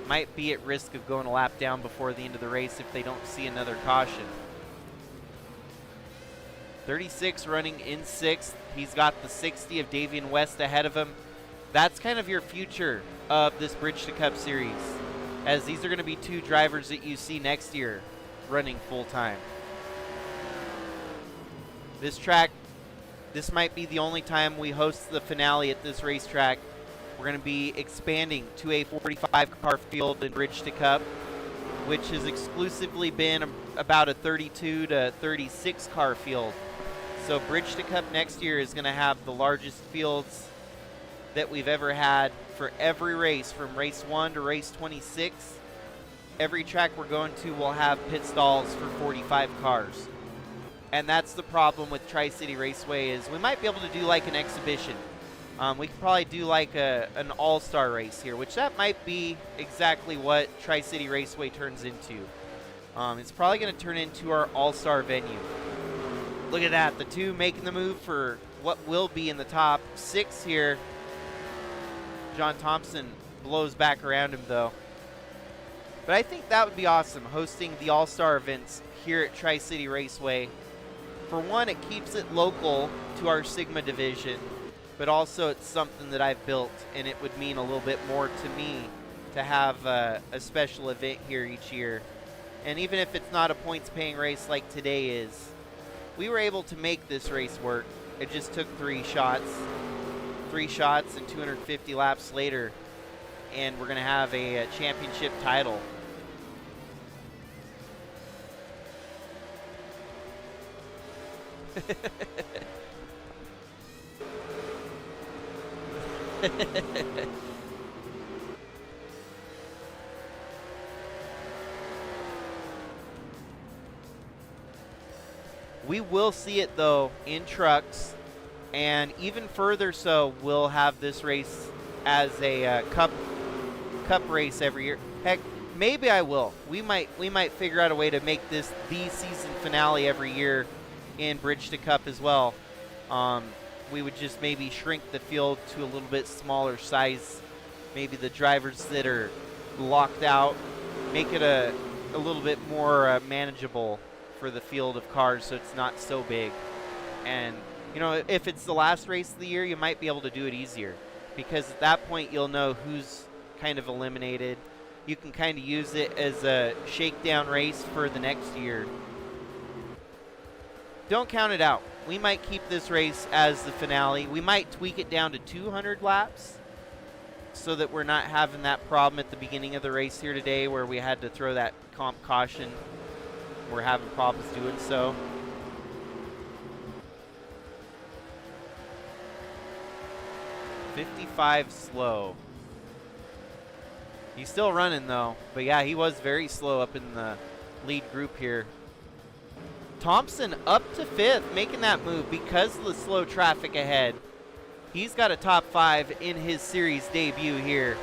might be at risk of going a lap down before the end of the race if they don't see another caution. 36 running in 6th. He's got the 60 of Davian West ahead of him. That's kind of your future of this Bridge to Cup series, as these are going to be 2 drivers that you see next year running full time. This track, this might be the only time we host the finale at this racetrack. We're going to be expanding to a 45 car field in Bridge to Cup, which has exclusively been about a 32 to 36 car field. So Bridge to Cup next year is going to have the largest fields that we've ever had for every race, from race 1 to race 26. Every track we're going to will have pit stalls for 45 cars. And that's the problem with Tri-City Raceway, is we might be able to do like an exhibition. We could probably do like an all-star race here, which that might be exactly what Tri-City Raceway turns into. It's probably going to turn into our all-star venue. Look at that, the 2 making the move for what will be in the top 6 here. John Thompson blows back around him though. But I think that would be awesome, hosting the all-star events here at Tri-City Raceway. For one, it keeps it local to our Sigma division, but also it's something that I've built, and it would mean a little bit more to me to have a special event here each year. And even if it's not a points-paying race like today is, we were able to make this race work. It just took 3 shots. 3 shots and 250 laps later, and we're going to have a championship title. We will see it though in trucks, and even further so, we'll have this race as a cup race every year. Heck, maybe I will. We might figure out a way to make this the season finale every year in Bridge to Cup as well. We would just maybe shrink the field to a little bit smaller size. Maybe the drivers that are locked out, make it a little bit more manageable for the field of cars, so it's not so big. And if it's the last race of the year, you might be able to do it easier, because at that point you'll know who's kind of eliminated. You can kind of use it as a shakedown race for the next year. Don't count it out. We might keep this race as the finale. We might tweak it down to 200 laps so that we're not having that problem at the beginning of the race here today where we had to throw that comp caution. We're having problems doing so. .55 slow. He's still running though, but yeah, he was very slow up in the lead group here. Thompson up to 5th, making that move because of the slow traffic ahead. He's got a top 5 in his series debut here.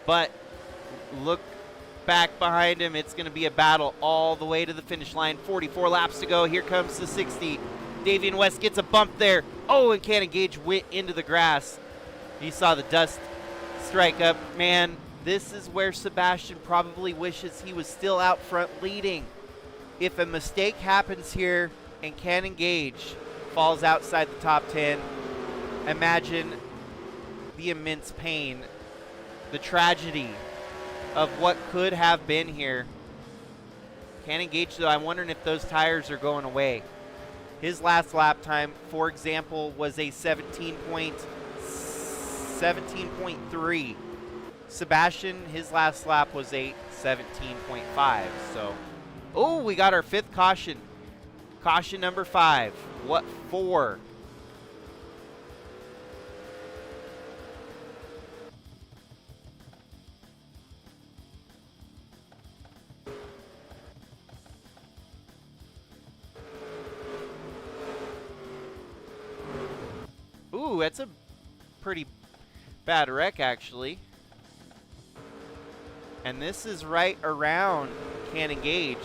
But look back behind him. It's going to be a battle all the way to the finish line. 44 laps to go. Here comes the 60. Davian West gets a bump there. Oh, and Cannon Gage went into the grass. You saw the dust strike up. Man, this is where Sebastian probably wishes he was still out front leading. If a mistake happens here and Cannon Gage falls outside the top 10, imagine the immense pain, the tragedy of what could have been here. Cannon Gage, though, I'm wondering if those tires are going away. His last lap time, for example, was a 17.3. Sebastian, his last lap was a 17.5. So, oh, we got our 5th caution. Caution number 5. What for? Ooh, that's a pretty bad wreck, actually. And this is right around Cannon Gage.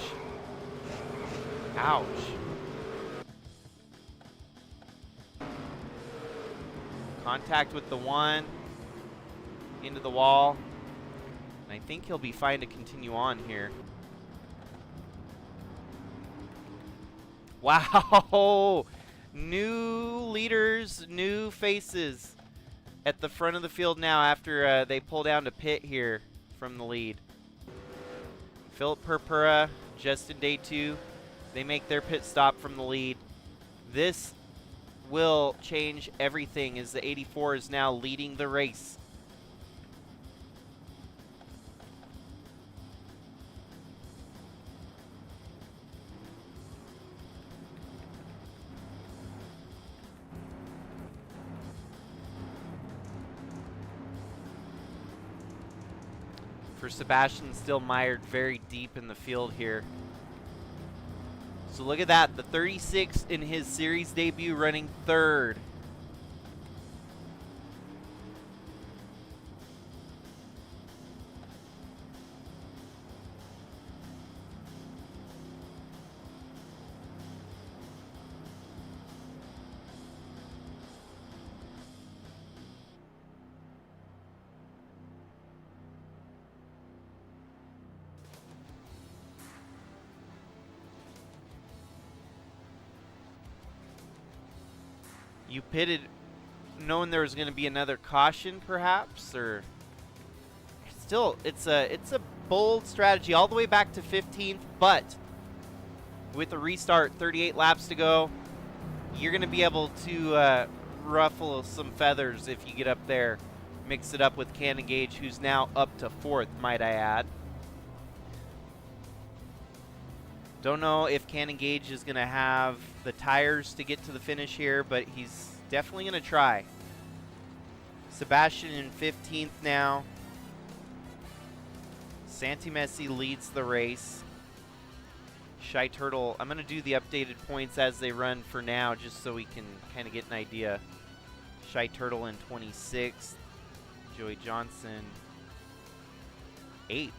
Ouch. Contact with the one. Into the wall. And I think he'll be fine to continue on here. Wow. New leaders, new faces at the front of the field now after they pull down to pit here from the lead. Philip Purpura, just in day 2. They make their pit stop from the lead. This will change everything as the 84 is now leading the race. For Sebastian, still mired very deep in the field here. So look at that, the 36 in his series debut running 3rd. You pitted knowing there was going to be another caution, perhaps, or still, it's a bold strategy all the way back to 15th, but with a restart, 38 laps to go, you're going to be able to ruffle some feathers if you get up there. Mix it up with Cannon Gage, who's now up to 4th, might I add. Don't know if Cannon Gage is going to have the tires to get to the finish here, but he's definitely going to try. Sebastian in 15th now. Santi Messi leads the race. Shy Turtle, I'm going to do the updated points as they run for now, just so we can kind of get an idea. Shy Turtle in 26th. Joey Johnson 8th.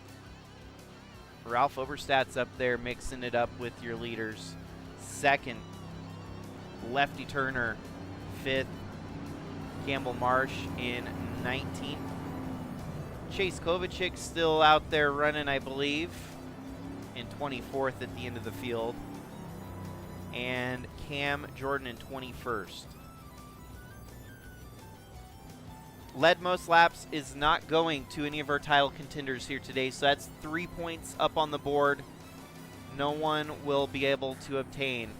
Ralph Oberstadt's up there mixing it up with your leaders. 2nd, Lefty Turner. 5th, Campbell Marsh in 19th. Chase Kovacic still out there running, I believe, in 24th at the end of the field. And Cam Jordan in 21st. Led most laps is not going to any of our title contenders here today, so that's 3 points up on the board. No one will be able to obtain.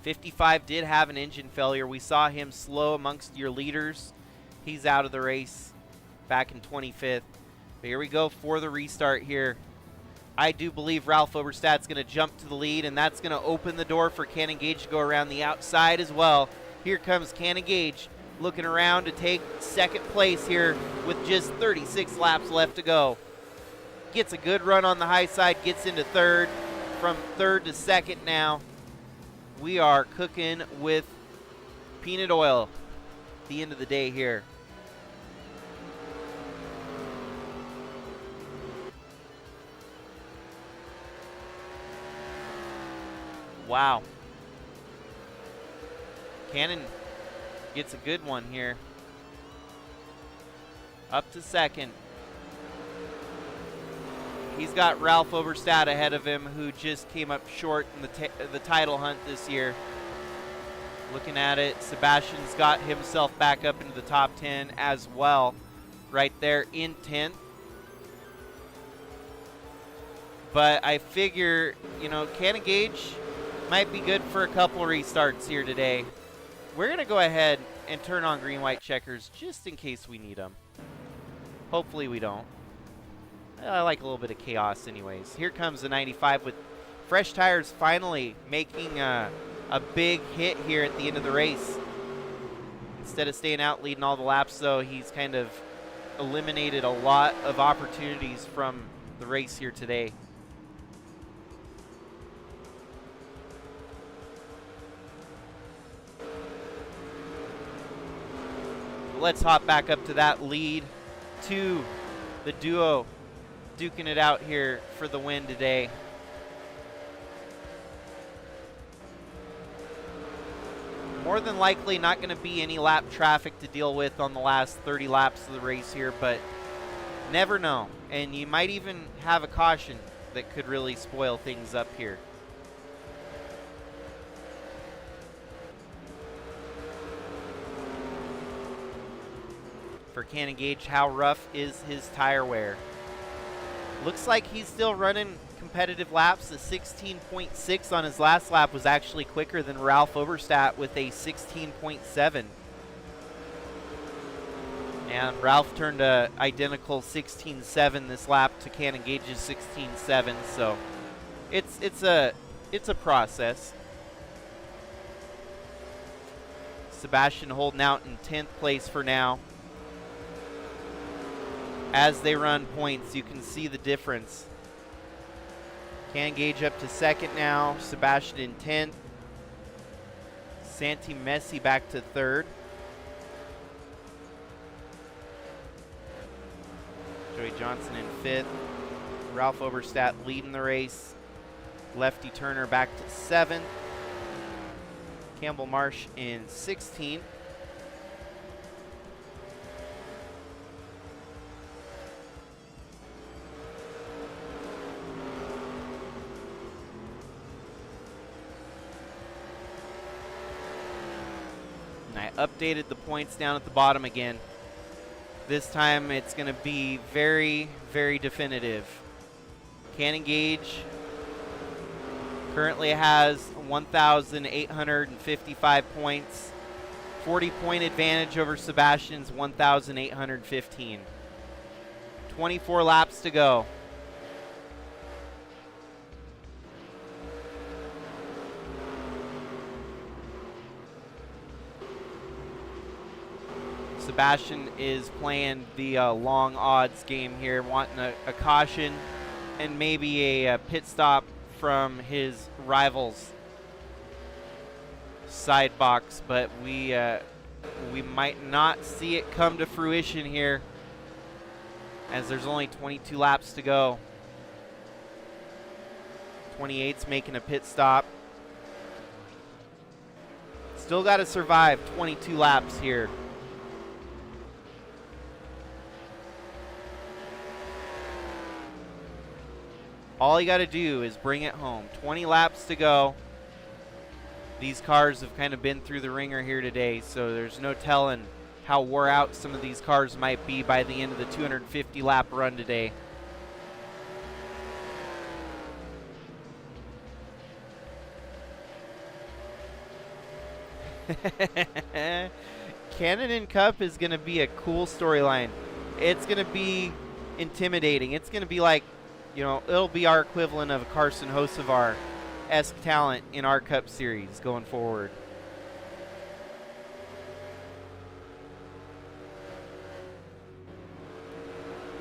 55 did have an engine failure. We saw him slow amongst your leaders. He's out of the race back in 25th. But here we go for the restart here. I do believe Ralph Oberstadt's going to jump to the lead, and that's going to open the door for Cannon Gage to go around the outside as well. Here comes Cannon Gage looking around to take 2nd place here with just 36 laps left to go. Gets a good run on the high side, gets into 3rd. From 3rd to 2nd now. We are cooking with peanut oil at the end of the day here. Wow. Cannon gets a good one here. Up to 2nd. He's got Ralph Oberstadt ahead of him, who just came up short in the title hunt this year. Looking at it, Sebastian's got himself back up into the top 10 as well, right there in 10th. But I figure, you know, Cannon Gage might be good for a couple restarts here today. We're going to go ahead and turn on green-white checkers just in case we need them. Hopefully we don't. I like a little bit of chaos anyways. Here comes the 95 with fresh tires finally making a big hit here at the end of the race. Instead of staying out leading all the laps, though, he's kind of eliminated a lot of opportunities from the race here today. let's hop back up to that lead. To the duo duking it out here for the win today. More than likely not going to be any lap traffic to deal with on the last 30 laps of the race here, but never know. And you might even have a caution that could really spoil things up here. For Cannon Gage, how rough is his tire wear? Looks like he's still running competitive laps. The 16.6 on his last lap was actually quicker than Ralph Oberstadt with a 16.7. And Ralph turned a identical 16.7 this lap to Cannon Gage's 16.7. So it's a process. Sebastian holding out in 10th place for now. As they run points, you can see the difference. Cannon Gage up to 2nd now. Sebastian in 10th. Santi Messi back to 3rd. Joey Johnson in 5th. Ralph Oberstadt leading the race. Lefty Turner back to 7th. Campbell Marsh in 16th. Updated the points down at the bottom again. This time it's going to be very, very definitive. Cannon Gage currently has 1,855 points. 40-point advantage over Sebastian's 1,815. 24 laps to go. Sebastian is playing the long odds game here, wanting a caution and maybe a pit stop from his rival's side box, but we might not see it come to fruition here as there's only 22 laps to go. 28's making a pit stop. Still got to survive 22 laps here. All you got to do is bring it home. 20 laps to go. These cars have kind of been through the ringer here today, so there's no telling how wore out some of these cars might be by the end of the 250 lap run today. Cannon and Cup is going to be a cool storyline. It's going to be intimidating. It's going to be like, you know, it'll be our equivalent of a Carson Hocevar-esque talent in our Cup Series going forward.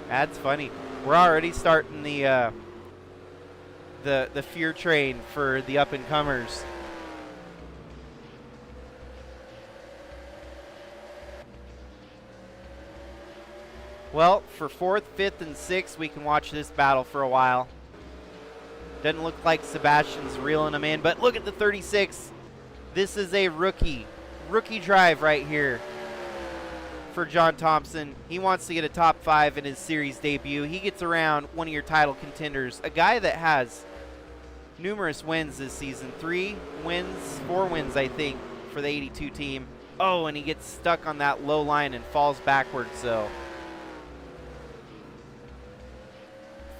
That's funny. We're already starting the fear train for the up-and-comers. Well, for 4th, 5th, and 6th, we can watch this battle for a while. Doesn't look like Sebastian's reeling them in, but look at the 36. This is a rookie drive right here for John Thompson. He wants to get a top 5 in his series debut. He gets around one of your title contenders, a guy that has numerous wins this season. 4 wins, I think, for the 82 team. Oh, and he gets stuck on that low line and falls backwards, so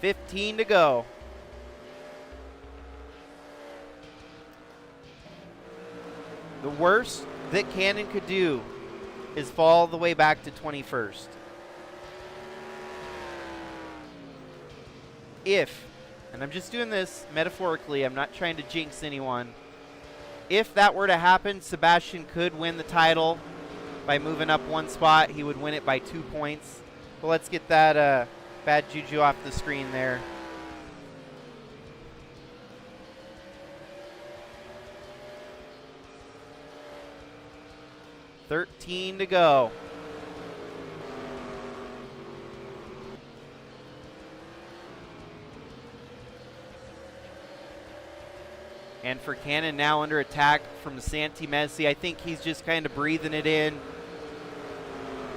15 to go. The worst that Cannon could do is fall all the way back to 21st. If, and I'm just doing this metaphorically, I'm not trying to jinx anyone. If that were to happen, Sebastian could win the title by moving up one spot. He would win it by 2 points. But let's get that bad juju off the screen there. $13 to go. And for Cannon now under attack from Santi Messi, I think he's just kind of breathing it in,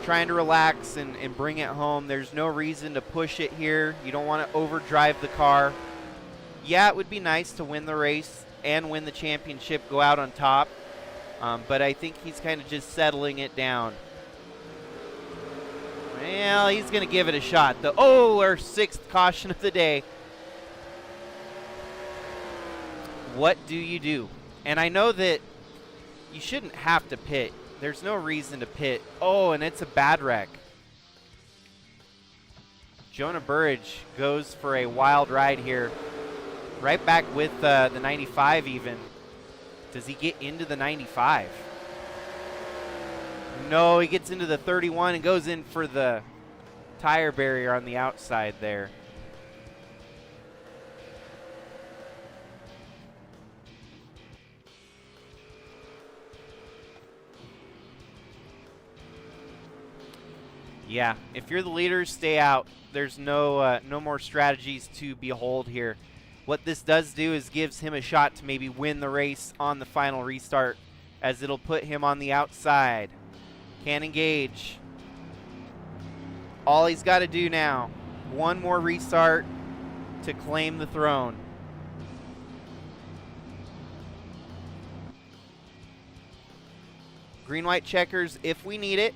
trying to relax and bring it home. There's no reason to push it here. You don't want to overdrive the car. Yeah, it would be nice to win the race and win the championship, go out on top. But I think he's kind of just settling it down. Well, he's going to give it a shot. Our 6th caution of the day. What do you do? And I know that you shouldn't have to pit. There's no reason to pit. Oh, and it's a bad wreck. Jonah Burridge goes for a wild ride here. Right back with the 95 even. Does he get into the 95? No, he gets into the 31 and goes in for the tire barrier on the outside there. Yeah, if you're the leader, stay out. There's no more strategies to behold here. What this does do is gives him a shot to maybe win the race on the final restart, as it'll put him on the outside. Cannon Gage. All he's got to do now, one more restart to claim the throne. Green-white checkers if we need it.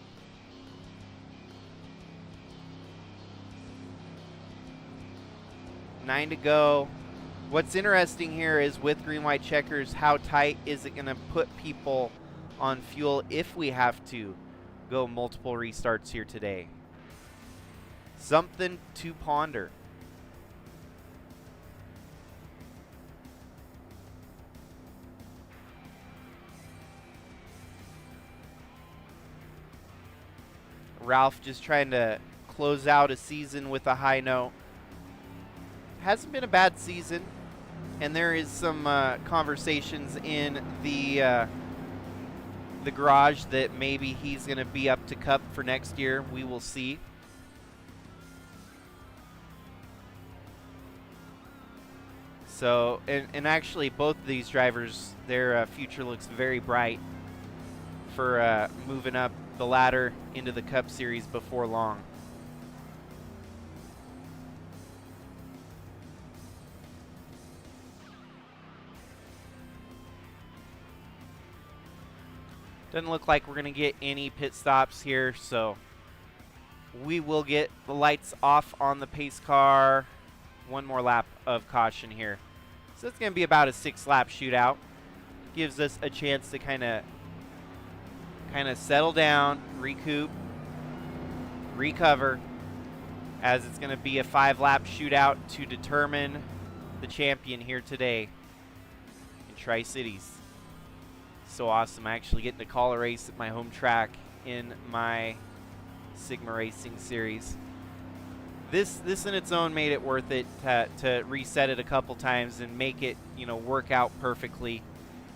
Nine to go. What's interesting here is with green-white checkers, how tight is it going to put people on fuel if we have to go multiple restarts here today? Something to ponder. Ralph just trying to close out a season with a high note. Hasn't been a bad season, and there is some conversations in the garage that maybe he's going to be up to Cup for next year. We will see. So, and actually both of these drivers, their future looks very bright for moving up the ladder into the Cup Series before long. Doesn't look like we're going to get any pit stops here, so we will get the lights off on the pace car. One more lap of caution here. So it's going to be about a 6-lap shootout. Gives us a chance to kind of settle down, recoup, recover, as it's going to be a 5-lap shootout to determine the champion here today in Tri-Cities. So awesome, actually getting to call a race at my home track in my Sigma Racing series. This in its own made it worth it to reset it a couple times and make it, work out perfectly.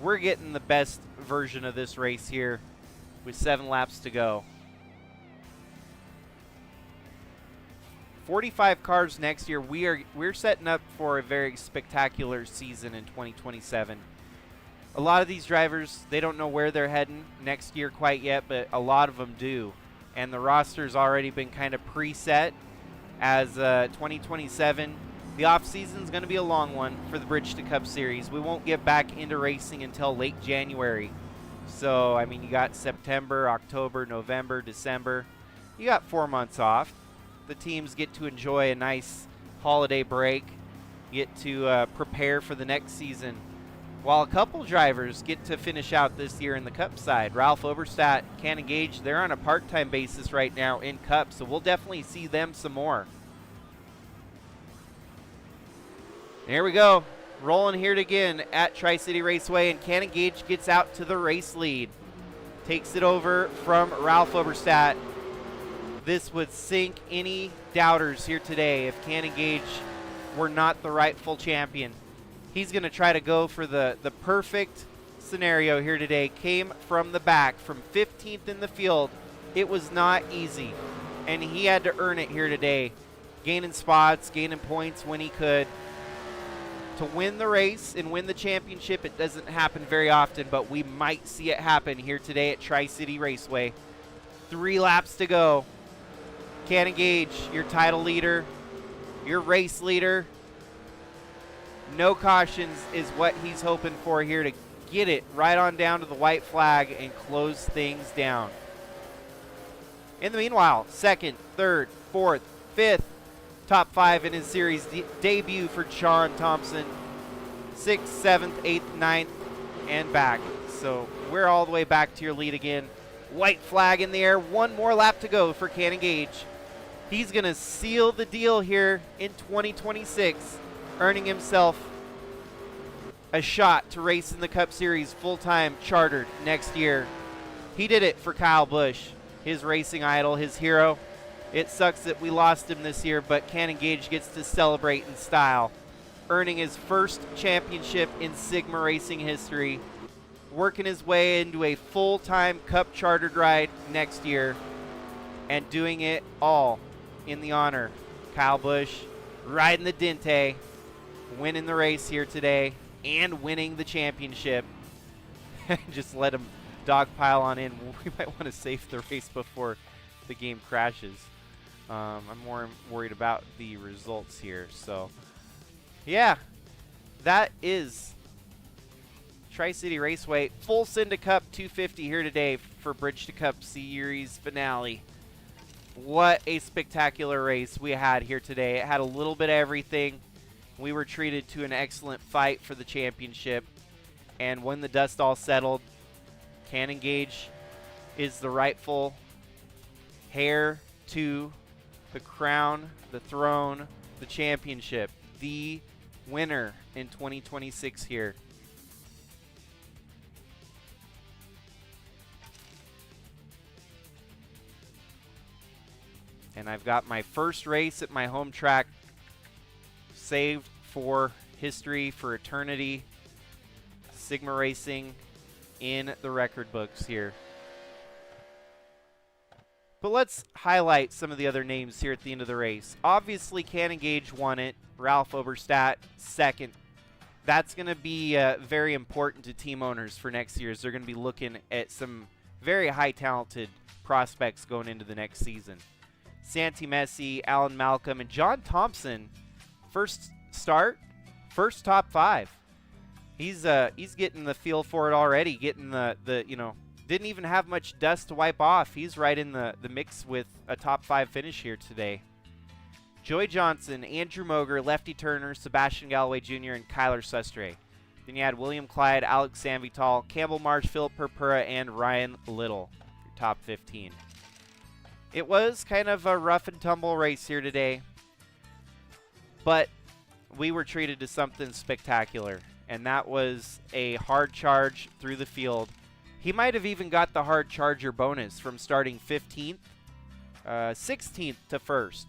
We're getting the best version of this race here with 7 laps to go. 45 cars next year. We're setting up for a very spectacular season in 2027. A lot of these drivers, they don't know where they're heading next year quite yet, but a lot of them do. And the roster's already been kind of preset as 2027. The off-season's going to be a long one for the Bridge to Cup Series. We won't get back into racing until late January. So, I mean, you got September, October, November, December. You got 4 months off. The teams get to enjoy a nice holiday break, get to prepare for the next season, while a couple drivers get to finish out this year in the Cup side. Ralph Oberstadt, Cannon Gage, they're on a part-time basis right now in Cup, so we'll definitely see them some more. Here we go. Rolling here again at Tri-City Raceway, and Cannon Gage gets out to the race lead. Takes it over from Ralph Oberstadt. This would sink any doubters here today if Cannon Gage were not the rightful champion. He's going to try to go for the perfect scenario here today. Came from the back, from 15th in the field. It was not easy, and he had to earn it here today. Gaining spots, gaining points when he could to win the race and win the championship. It doesn't happen very often, but we might see it happen here today at Tri-City Raceway. 3 laps to go. Cannon Gage, your title leader, your race leader. No cautions is what he's hoping for here to get it right on down to the white flag and close things down. In the meanwhile, 2nd, 3rd, 4th, 5th, top 5 in his series debut for John Thompson. 6th, 7th, 8th, 9th, and back. So we're all the way back to your lead again. White flag in the air. 1 more lap to go for Cannon Gage. He's going to seal the deal here in 2026, earning himself a shot to race in the Cup Series full-time chartered next year. He did it for Kyle Busch, his racing idol, his hero. It sucks that we lost him this year, but Cannon Gage gets to celebrate in style, earning his first championship in Sigma racing history, working his way into a full-time Cup chartered ride next year, and doing it all in the honor. Kyle Busch riding the Dente, winning the race here today, and winning the championship. Just let him dogpile on in. We might want to save the race before the game crashes. I'm more worried about the results here. So, yeah, that is Tri-City Raceway. Full Cinda Cup 250 here today for Bridge to Cup Series finale. What a spectacular race we had here today. It had a little bit of everything. We were treated to an excellent fight for the championship. And when the dust all settled, Cannon Gage is the rightful heir to the crown, the throne, the championship, the winner in 2026 here. And I've got my first race at my home track saved for history, for eternity. Sigma Racing in the record books here. But let's highlight some of the other names here at the end of the race. Obviously, Cannon Gage won it. Ralph Oberstadt, 2nd. That's going to be very important to team owners for next year, as they're going to be looking at some very high talented prospects going into the next season. Santi Messi, Alan Malcolm, and John Thompson, first start, first top 5. He's getting the feel for it already, getting the didn't even have much dust to wipe off. He's right in the mix with a top 5 finish here today. Joey Johnson, Andrew Moger, Lefty Turner, Sebastian Galloway Jr., and Kyler Sustre. Then you had William Clyde, Alex Sanvital, Campbell Marsh, Philip Purpura, and Ryan Little, your top 15. It was kind of a rough and tumble race here today, but we were treated to something spectacular, and that was a hard charge through the field. He might have even got the hard charger bonus from starting 15th, 16th to 1st.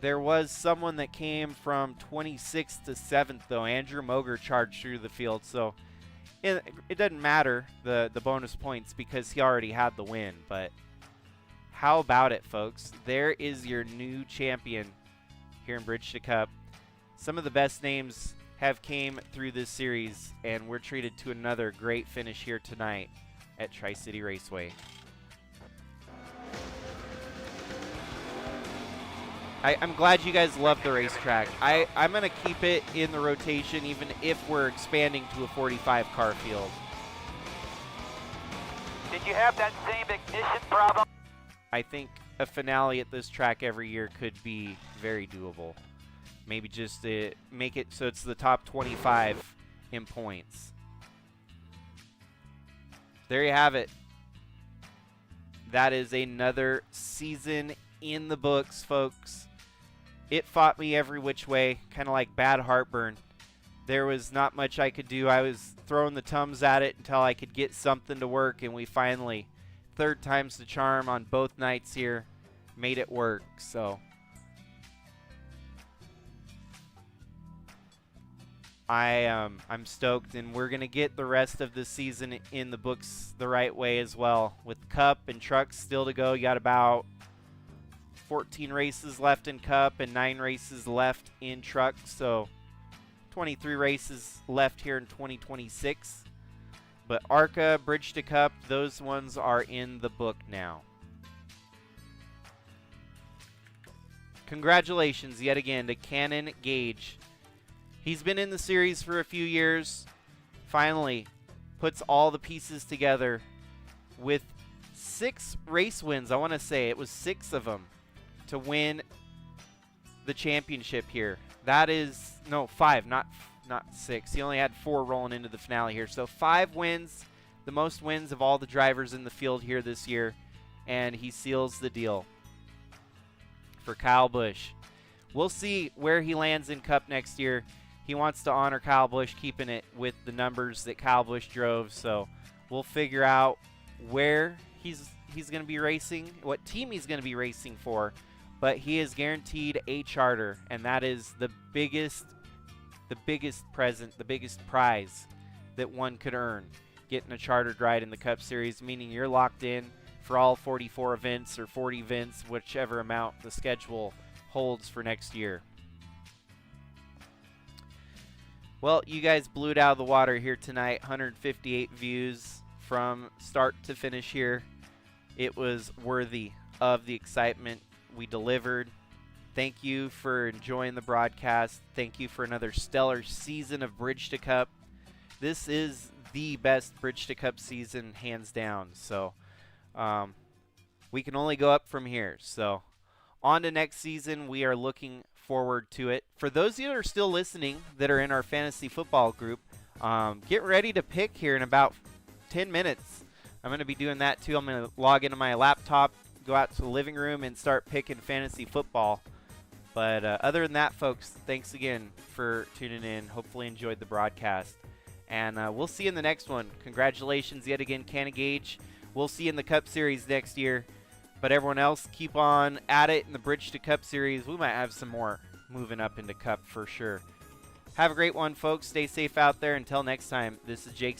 There was someone that came from 26th to 7th, though. Andrew Moger charged through the field, so it doesn't matter, the bonus points, because he already had the win. But how about it, folks? There is your new champion here in Bridge to Cup. Some of the best names have came through this series, and we're treated to another great finish here tonight at Tri-City Raceway. I'm glad you guys love the racetrack. I'm going to keep it in the rotation even if we're expanding to a 45 car field. Did you have that same ignition problem? I think a finale at this track every year could be very doable. Maybe just make it so it's the top 25 in points. There you have it. That is another season in the books, folks. It fought me every which way, kind of like bad heartburn. There was not much I could do. I was throwing the Tums at it until I could get something to work, and we finally, 3rd time's the charm on both nights here, made it work. So I'm stoked, and we're gonna get the rest of the season in the books the right way as well. With Cup and trucks still to go, you got about 14 races left in Cup and 9 races left in Truck. So 23 races left here in 2026. But ARCA, Bridge to Cup, those ones are in the book now. Congratulations yet again to Cannon Gage. He's been in the series for a few years. Finally puts all the pieces together with 6 race wins. I want to say it was 6 of them to win the championship here. That is, no, 5, not 6. He only had 4 rolling into the finale here. So 5 wins, the most wins of all the drivers in the field here this year. And he seals the deal for Kyle Busch. We'll see where he lands in Cup next year. He wants to honor Kyle Busch, keeping it with the numbers that Kyle Busch drove. So we'll figure out where he's going to be racing, what team he's going to be racing for. But he is guaranteed a charter, and that is the biggest present, the biggest prize that one could earn, getting a chartered ride in the Cup Series, meaning you're locked in for all 44 events or 40 events, whichever amount the schedule holds for next year. Well, you guys blew it out of the water here tonight. 158 views from start to finish here. It was worthy of the excitement we delivered. Thank you for enjoying the broadcast. Thank you for another stellar season of Bridge to Cup. This is the best Bridge to Cup season, hands down. So we can only go up from here. So on to next season. We are looking forward to it. For those of you that are still listening that are in our fantasy football group, get ready to pick here in about 10 minutes. I'm going to be doing that too. I'm going to log into my laptop, go out to the living room, and start picking fantasy football. But other than that, folks, thanks again for tuning in. Hopefully enjoyed the broadcast. And we'll see you in the next one. Congratulations yet again, Cannon Gage. We'll see you in the Cup Series next year. But everyone else, keep on at it in the Bridge to Cup Series. We might have some more moving up into Cup for sure. Have a great one, folks. Stay safe out there. Until next time, this is Jakester.